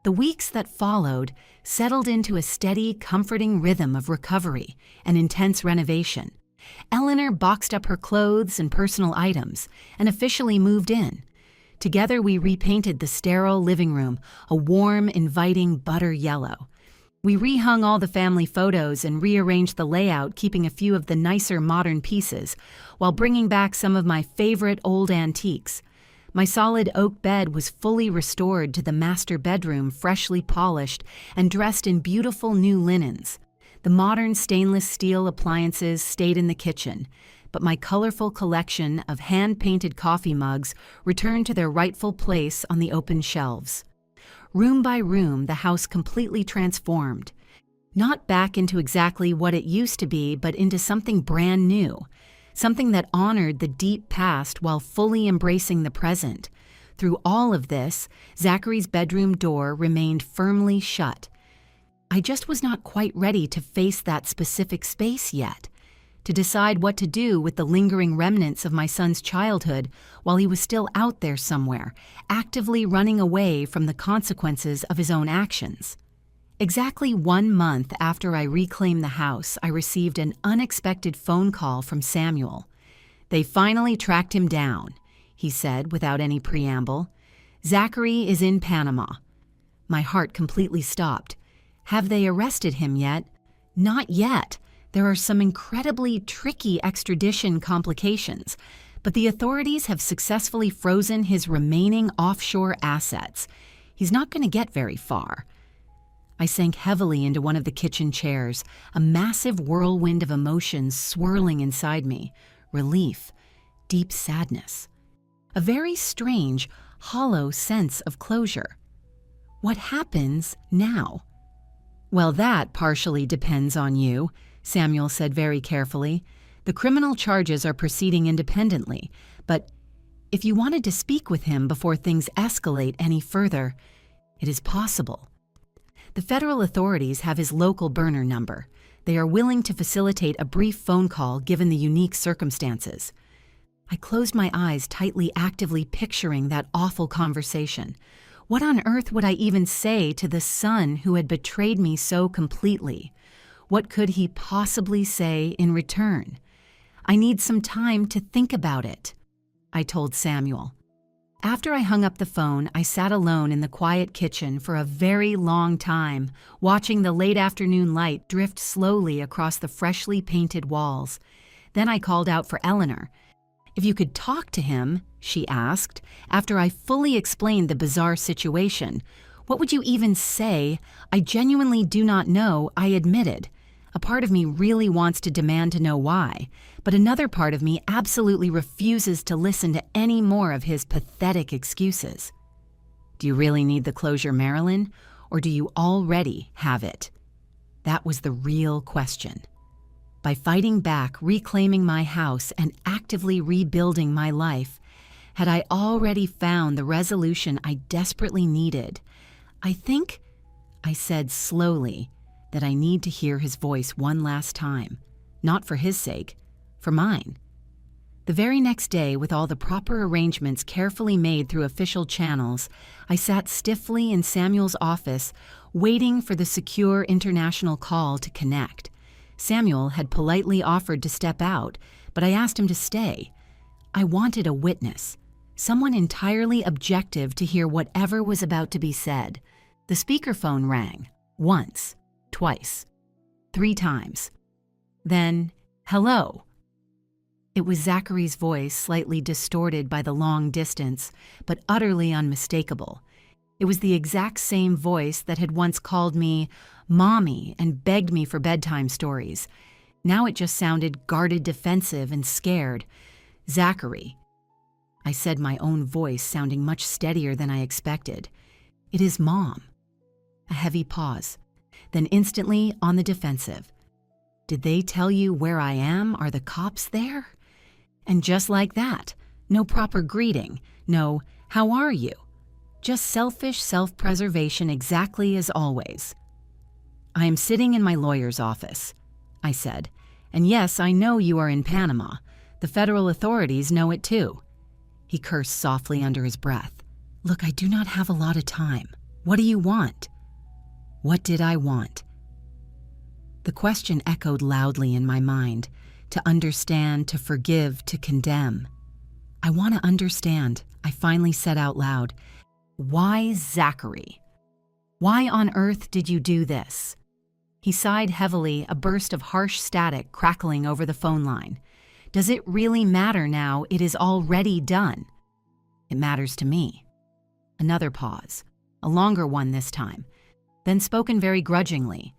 [SPEAKER 1] The weeks that followed settled into a steady, comforting rhythm of recovery and intense renovation. Eleanor boxed up her clothes and personal items and officially moved in. Together we repainted the sterile living room, a warm, inviting butter yellow. We rehung all the family photos and rearranged the layout, keeping a few of the nicer modern pieces, while bringing back some of my favorite old antiques. My solid oak bed was fully restored to the master bedroom, freshly polished and dressed in beautiful new linens. The modern stainless steel appliances stayed in the kitchen, but my colorful collection of hand-painted coffee mugs returned to their rightful place on the open shelves. Room by room, the house completely transformed. Not back into exactly what it used to be, but into something brand new. Something that honored the deep past while fully embracing the present. Through all of this, Zachary's bedroom door remained firmly shut. I just was not quite ready to face that specific space yet, to decide what to do with the lingering remnants of my son's childhood while he was still out there somewhere, actively running away from the consequences of his own actions. Exactly 1 month after I reclaimed the house, I received an unexpected phone call from Samuel. "They finally tracked him down," he said without any preamble. "Zachary is in Panama." My heart completely stopped. Have they arrested him yet? Not yet. There are some incredibly tricky extradition complications, but the authorities have successfully frozen his remaining offshore assets. He's not going to get very far. I sank heavily into one of the kitchen chairs, a massive whirlwind of emotions swirling inside me. Relief, deep sadness. A very strange, hollow sense of closure. What happens now? "Well, that partially depends on you," Samuel said very carefully. "The criminal charges are proceeding independently, but if you wanted to speak with him before things escalate any further, it is possible. The federal authorities have his local burner number. They are willing to facilitate a brief phone call given the unique circumstances. I closed my eyes tightly, actively picturing that awful conversation. What on earth would I even say to the son who had betrayed me so completely? What could he possibly say in return? I need some time to think about it, I told Samuel. After I hung up the phone, I sat alone in the quiet kitchen for a very long time, watching the late afternoon light drift slowly across the freshly painted walls. Then I called out for Eleanor. "If you could talk to him," she asked, after I fully explained the bizarre situation. "What would you even say?" "I genuinely do not know," I admitted. A part of me really wants to demand to know why, but another part of me absolutely refuses to listen to any more of his pathetic excuses. "Do you really need the closure, Marilyn, or do you already have it?" That was the real question. By fighting back, reclaiming my house, and actively rebuilding my life, had I already found the resolution I desperately needed? I think, I said slowly, that I need to hear his voice one last time. Not for his sake, for mine. The very next day, with all the proper arrangements carefully made through official channels, I sat stiffly in Samuel's office, waiting for the secure international call to connect. Samuel had politely offered to step out, but I asked him to stay. I wanted a witness, someone entirely objective to hear whatever was about to be said. The speakerphone rang, once, twice, 3 times. Then, "Hello." It was Zachary's voice, slightly distorted by the long distance, but utterly unmistakable. It was the exact same voice that had once called me Mommy and begged me for bedtime stories. Now it just sounded guarded, defensive, and scared. "Zachary," I said, my own voice sounding much steadier than I expected. "It is Mom." A heavy pause, then instantly on the defensive. "Did they tell you where I am? Are the cops there?" And just like that, no proper greeting, no "how are you?" Just selfish self-preservation exactly as always. "I am sitting in my lawyer's office," I said, "and yes, I know you are in Panama. The federal authorities know it too." He cursed softly under his breath. "Look, I do not have a lot of time. What do you want?" What did I want? The question echoed loudly in my mind. To understand, to forgive, to condemn. "I want to understand," I finally said out loud. "Why Zachary? Why on earth did you do this?" He sighed heavily, a burst of harsh static crackling over the phone line. "Does it really matter now? It is already done." "It matters to me." Another pause, a longer one this time, then spoken very grudgingly.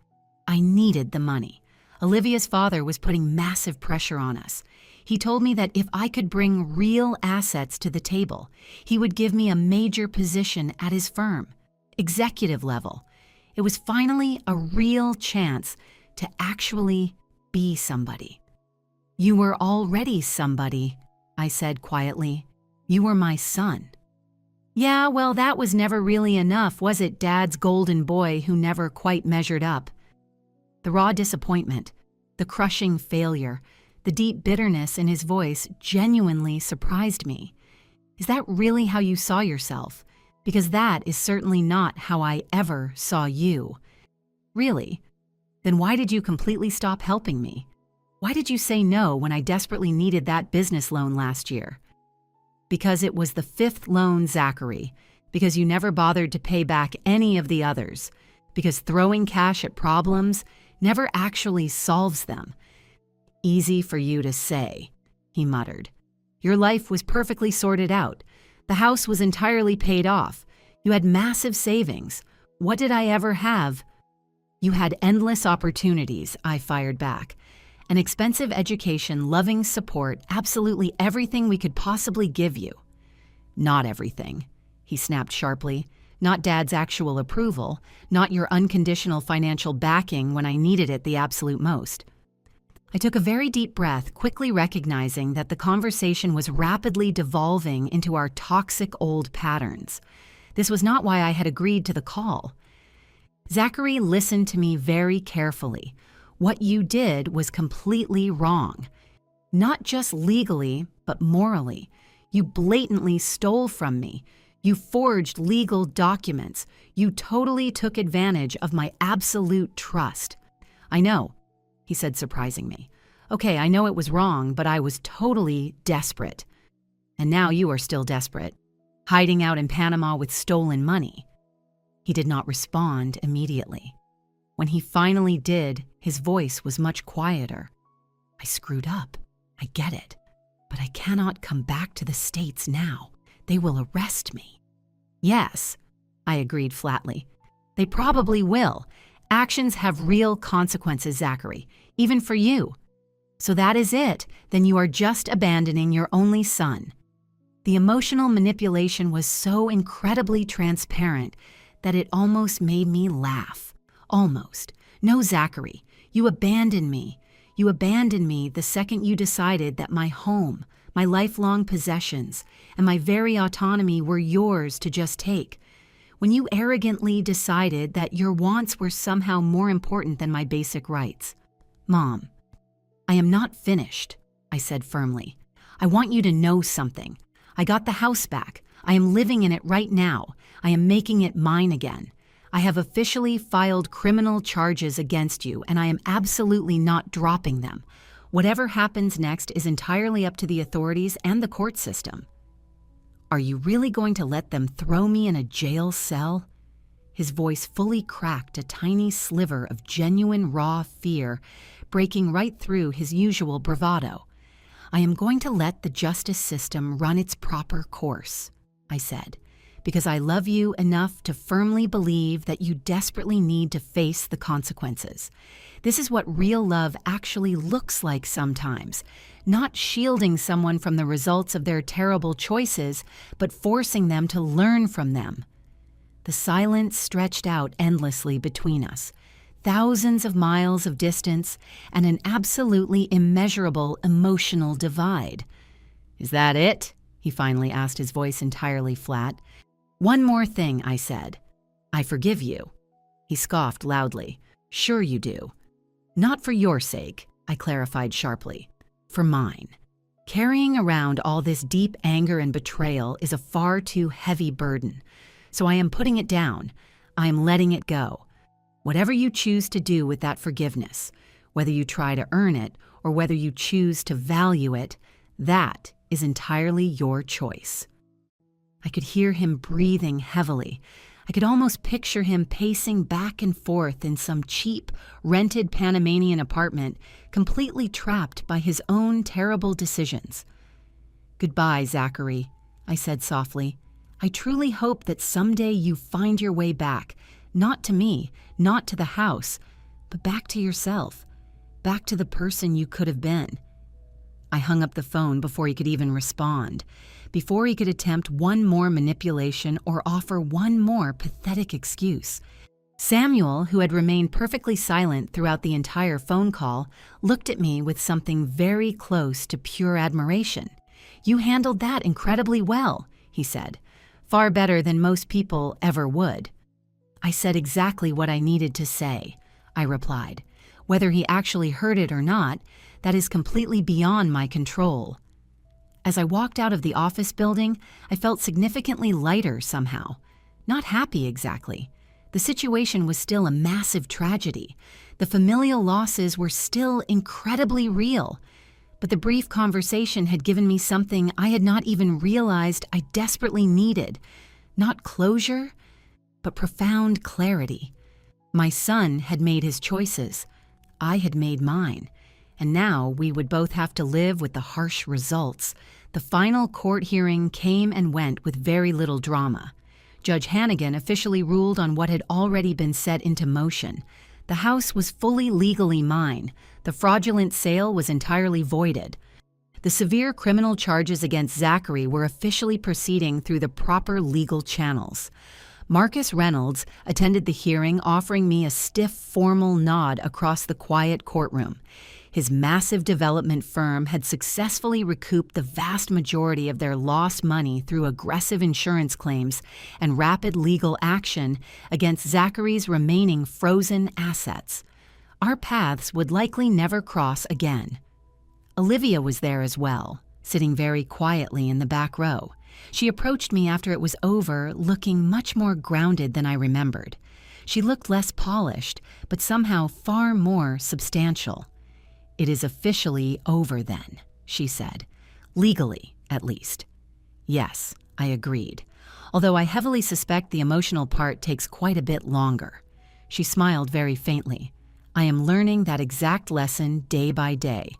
[SPEAKER 1] "I needed the money. Olivia's father was putting massive pressure on us. He told me that if I could bring real assets to the table, he would give me a major position at his firm, executive level. It was finally a real chance to actually be somebody." "You were already somebody," I said quietly. "You were my son." "Yeah, well, that was never really enough, was it, Dad's golden boy who never quite measured up?" The raw disappointment, the crushing failure, the deep bitterness in his voice genuinely surprised me. "Is that really how you saw yourself? Because that is certainly not how I ever saw you." "Really? Then why did you completely stop helping me? Why did you say no when I desperately needed that business loan last year?" "Because it was the 5th loan, Zachary. Because you never bothered to pay back any of the others. Because throwing cash at problems never actually solves them." "Easy for you to say," he muttered. "Your life was perfectly sorted out. The house was entirely paid off. You had massive savings. What did I ever have?" "You had endless opportunities," I fired back. "An expensive education, loving support, absolutely everything we could possibly give you." "Not everything," he snapped sharply. "Not Dad's actual approval, not your unconditional financial backing when I needed it the absolute most." I took a very deep breath, quickly recognizing that the conversation was rapidly devolving into our toxic old patterns. This was not why I had agreed to the call. Zachary listened to me very carefully. What you did was completely wrong. Not just legally, but morally. You blatantly stole from me. You forged legal documents. You totally took advantage of my absolute trust. I know, he said, surprising me. Okay, I know it was wrong, but I was totally desperate. And now you are still desperate, hiding out in Panama with stolen money. He did not respond immediately. When he finally did, his voice was much quieter. I screwed up. I get it. But I cannot come back to the States now. They will arrest me. Yes, I agreed flatly. They probably will. Actions have real consequences, Zachary, even for you. So that is it. Then you are just abandoning your only son. The emotional manipulation was so incredibly transparent that it almost made me laugh. Almost. No, Zachary, you abandoned me. You abandoned me the second you decided that my home, my lifelong possessions, and my very autonomy were yours to just take. When you arrogantly decided that your wants were somehow more important than my basic rights. Mom, I am not finished, I said firmly. I want you to know something. I got the house back. I am living in it right now. I am making it mine again. I have officially filed criminal charges against you, and I am absolutely not dropping them. Whatever happens next is entirely up to the authorities and the court system. Are you really going to let them throw me in a jail cell? His voice fully cracked a tiny sliver of genuine raw fear, breaking right through his usual bravado. I am going to let the justice system run its proper course, I said, because I love you enough to firmly believe that you desperately need to face the consequences. This is what real love actually looks like sometimes, not shielding someone from the results of their terrible choices, but forcing them to learn from them. The silence stretched out endlessly between us, thousands of miles of distance and an absolutely immeasurable emotional divide. Is that it? He finally asked, his voice entirely flat. One more thing, I said. I forgive you. He scoffed loudly. Sure you do. Not for your sake, I clarified sharply. For mine. Carrying around all this deep anger and betrayal is a far too heavy burden. So I am putting it down. I am letting it go. Whatever you choose to do with that forgiveness, whether you try to earn it or whether you choose to value it, that is entirely your choice. I could hear him breathing heavily. I could almost picture him pacing back and forth in some cheap, rented Panamanian apartment, completely trapped by his own terrible decisions. Goodbye, Zachary, I said softly. I truly hope that someday you find your way back, not to me, not to the house, but back to yourself, back to the person you could have been. I hung up the phone before he could even respond, before he could attempt one more manipulation or offer one more pathetic excuse. Samuel, who had remained perfectly silent throughout the entire phone call, looked at me with something very close to pure admiration. You handled that incredibly well, he said. Far better than most people ever would. I said exactly what I needed to say, I replied. Whether he actually heard it or not, that is completely beyond my control. As I walked out of the office building, I felt significantly lighter somehow. Not happy exactly. The situation was still a massive tragedy. The familial losses were still incredibly real. But the brief conversation had given me something I had not even realized I desperately needed. Not closure, but profound clarity. My son had made his choices. I had made mine. And now we would both have to live with the harsh results. The final court hearing came and went with very little drama. Judge Hannigan officially ruled on what had already been set into motion. The house was fully legally mine. The fraudulent sale was entirely voided. The severe criminal charges against Zachary were officially proceeding through the proper legal channels. Marcus Reynolds attended the hearing, offering me a stiff, formal nod across the quiet courtroom. His massive development firm had successfully recouped the vast majority of their lost money through aggressive insurance claims and rapid legal action against Zachary's remaining frozen assets. Our paths would likely never cross again. Olivia was there as well, sitting very quietly in the back row. She approached me after it was over, looking much more grounded than I remembered. She looked less polished, but somehow far more substantial. "It is officially over then," she said. "Legally, at least." "Yes," I agreed, although I heavily suspect the emotional part takes quite a bit longer. She smiled very faintly. "I am learning that exact lesson day by day.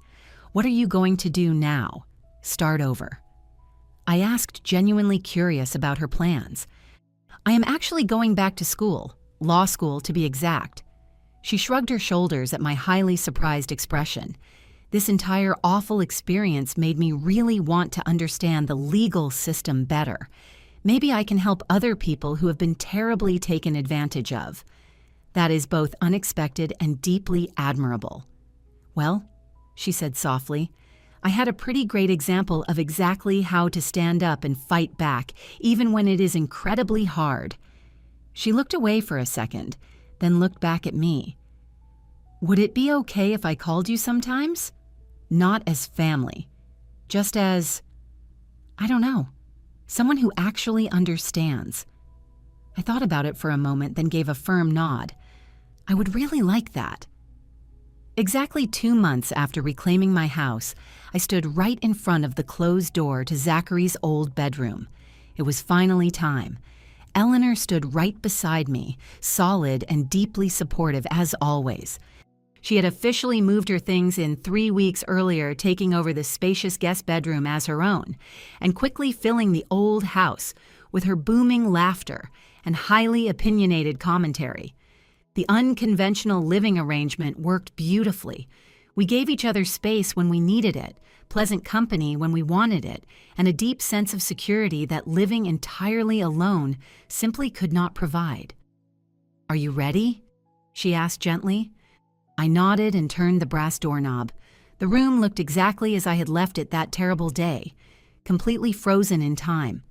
[SPEAKER 1] What are you going to do now? Start over?" I asked, genuinely curious about her plans. "I am actually going back to school, law school to be exact." She shrugged her shoulders at my highly surprised expression. This entire awful experience made me really want to understand the legal system better. Maybe I can help other people who have been terribly taken advantage of. That is both unexpected and deeply admirable. "Well," she said softly, "I had a pretty great example of exactly how to stand up and fight back, even when it is incredibly hard." She looked away for a second, then looked back at me. "Would it be okay if I called you sometimes? Not as family, just as, I don't know, someone who actually understands." I thought about it for a moment, then gave a firm nod. "I would really like that." Exactly 2 months after reclaiming my house, I stood right in front of the closed door to Zachary's old bedroom. It was finally time. Eleanor stood right beside me, solid and deeply supportive as always. She had officially moved her things in 3 weeks earlier, taking over the spacious guest bedroom as her own, and quickly filling the old house with her booming laughter and highly opinionated commentary. The unconventional living arrangement worked beautifully. We gave each other space when we needed it, pleasant company when we wanted it, and a deep sense of security that living entirely alone simply could not provide. "Are you ready?" she asked gently. I nodded and turned the brass doorknob. The room looked exactly as I had left it that terrible day, completely frozen in time.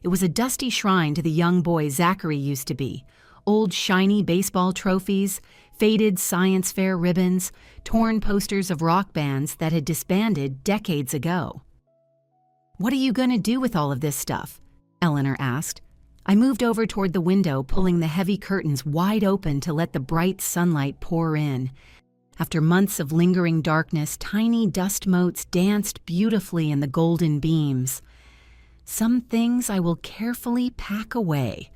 [SPEAKER 1] It was a dusty shrine to the young boy Zachary used to be. Old shiny baseball trophies, faded science fair ribbons, torn posters of rock bands that had disbanded decades ago. "What are you going to do with all of this stuff?" Eleanor asked. I moved over toward the window, pulling the heavy curtains wide open to let the bright sunlight pour in. After months of lingering darkness, tiny dust motes danced beautifully in the golden beams. "Some things I will carefully pack away,"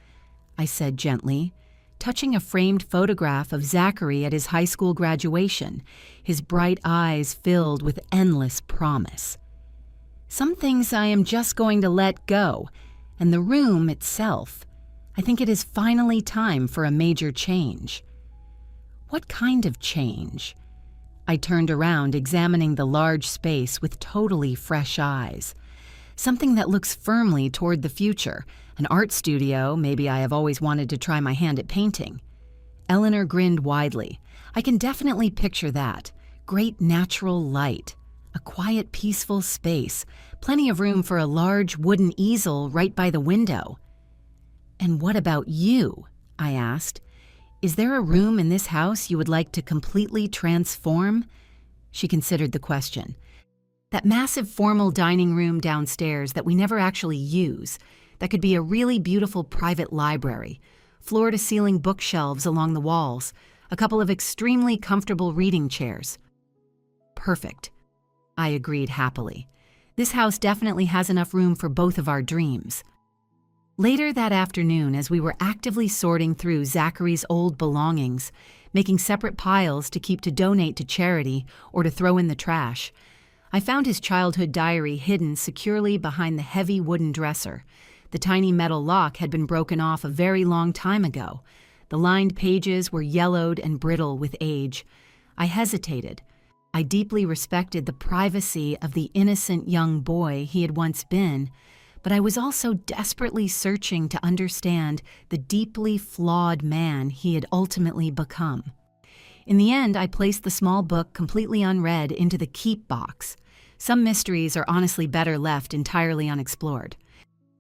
[SPEAKER 1] I said gently, touching a framed photograph of Zachary at his high school graduation, his bright eyes filled with endless promise. "Some things I am just going to let go, and the room itself. I think it is finally time for a major change." "What kind of change?" I turned around, examining the large space with totally fresh eyes. "Something that looks firmly toward the future. An art studio, maybe. I have always wanted to try my hand at painting." Eleanor grinned widely. "I can definitely picture that. Great natural light. A quiet, peaceful space. Plenty of room for a large wooden easel right by the window." "And what about you?" I asked. "Is there a room in this house you would like to completely transform?" She considered the question. "That massive formal dining room downstairs that we never actually use. That could be a really beautiful private library. Floor-to-ceiling bookshelves along the walls. A couple of extremely comfortable reading chairs." "Perfect," I agreed happily. "This house definitely has enough room for both of our dreams." Later that afternoon, as we were actively sorting through Zachary's old belongings, making separate piles to keep to donate to charity or to throw in the trash, I found his childhood diary hidden securely behind the heavy wooden dresser. The tiny metal lock had been broken off a very long time ago. The lined pages were yellowed and brittle with age. I hesitated. I deeply respected the privacy of the innocent young boy he had once been, but I was also desperately searching to understand the deeply flawed man he had ultimately become. In the end, I placed the small book completely unread into the keep box. Some mysteries are honestly better left entirely unexplored.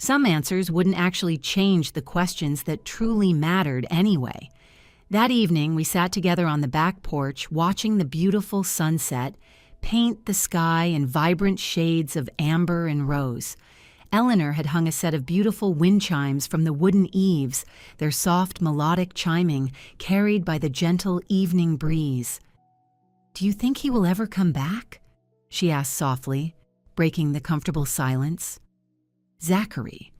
[SPEAKER 1] Some answers wouldn't actually change the questions that truly mattered anyway. That evening, we sat together on the back porch watching the beautiful sunset paint the sky in vibrant shades of amber and rose. Eleanor had hung a set of beautiful wind chimes from the wooden eaves, their soft melodic chiming carried by the gentle evening breeze. "Do you think he will ever come back?" she asked softly, breaking the comfortable silence. Zachary.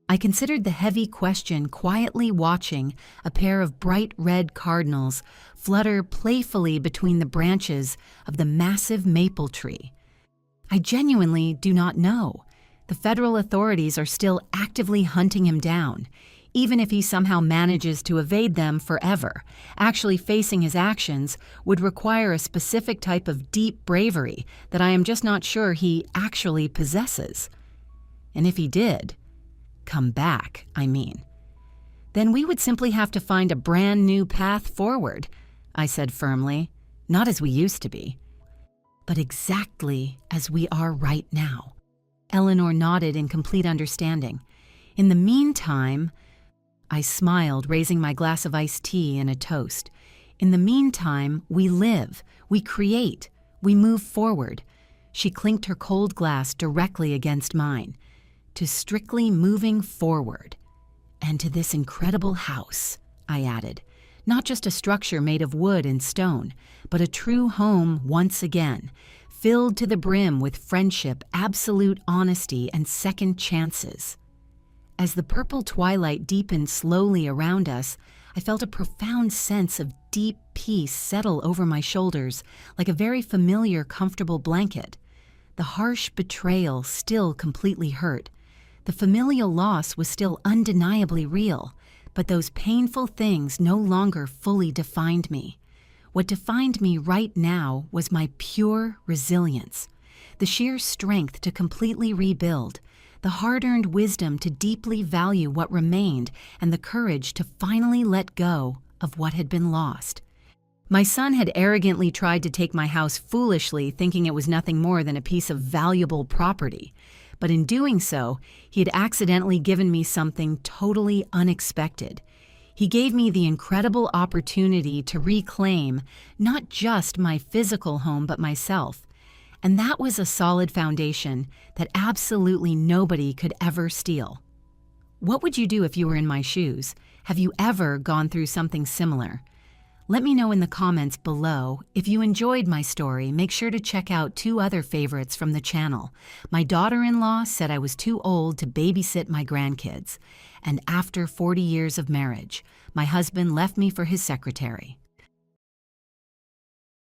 [SPEAKER 1] I considered the heavy question, quietly watching a pair of bright red cardinals flutter playfully between the branches of the massive maple tree. I genuinely do not know. The federal authorities are still actively hunting him down. Even if he somehow manages to evade them forever, actually facing his actions would require a specific type of deep bravery that I am just not sure he actually possesses. And if he did, come back, I mean, then we would simply have to find a brand new path forward, I said firmly, not as we used to be, but exactly as we are right now. Eleanor nodded in complete understanding. In the meantime, I smiled, raising my glass of iced tea and a toast. In the meantime, we live, we create, we move forward. She clinked her cold glass directly against mine. To strictly moving forward. And to this incredible house, I added. Not just a structure made of wood and stone, but a true home once again, filled to the brim with friendship, absolute honesty, and second chances. As the purple twilight deepened slowly around us, I felt a profound sense of deep peace settle over my shoulders, like a very familiar, comfortable blanket. The harsh betrayal still completely hurt. The familial loss was still undeniably real, but those painful things no longer fully defined me. What defined me right now was my pure resilience, the sheer strength to completely rebuild, the hard-earned wisdom to deeply value what remained, and the courage to finally let go of what had been lost. My son had arrogantly tried to take my house foolishly, thinking it was nothing more than a piece of valuable property. But in doing so, he had accidentally given me something totally unexpected. He gave me the incredible opportunity to reclaim not just my physical home, but myself. And that was a solid foundation that absolutely nobody could ever steal. What would you do if you were in my shoes? Have you ever gone through something similar? Let me know in the comments below. If you enjoyed my story, make sure to check out 2 other favorites from the channel. My daughter-in-law said I was too old to babysit my grandkids. And after 40 years of marriage, my husband left me for his secretary.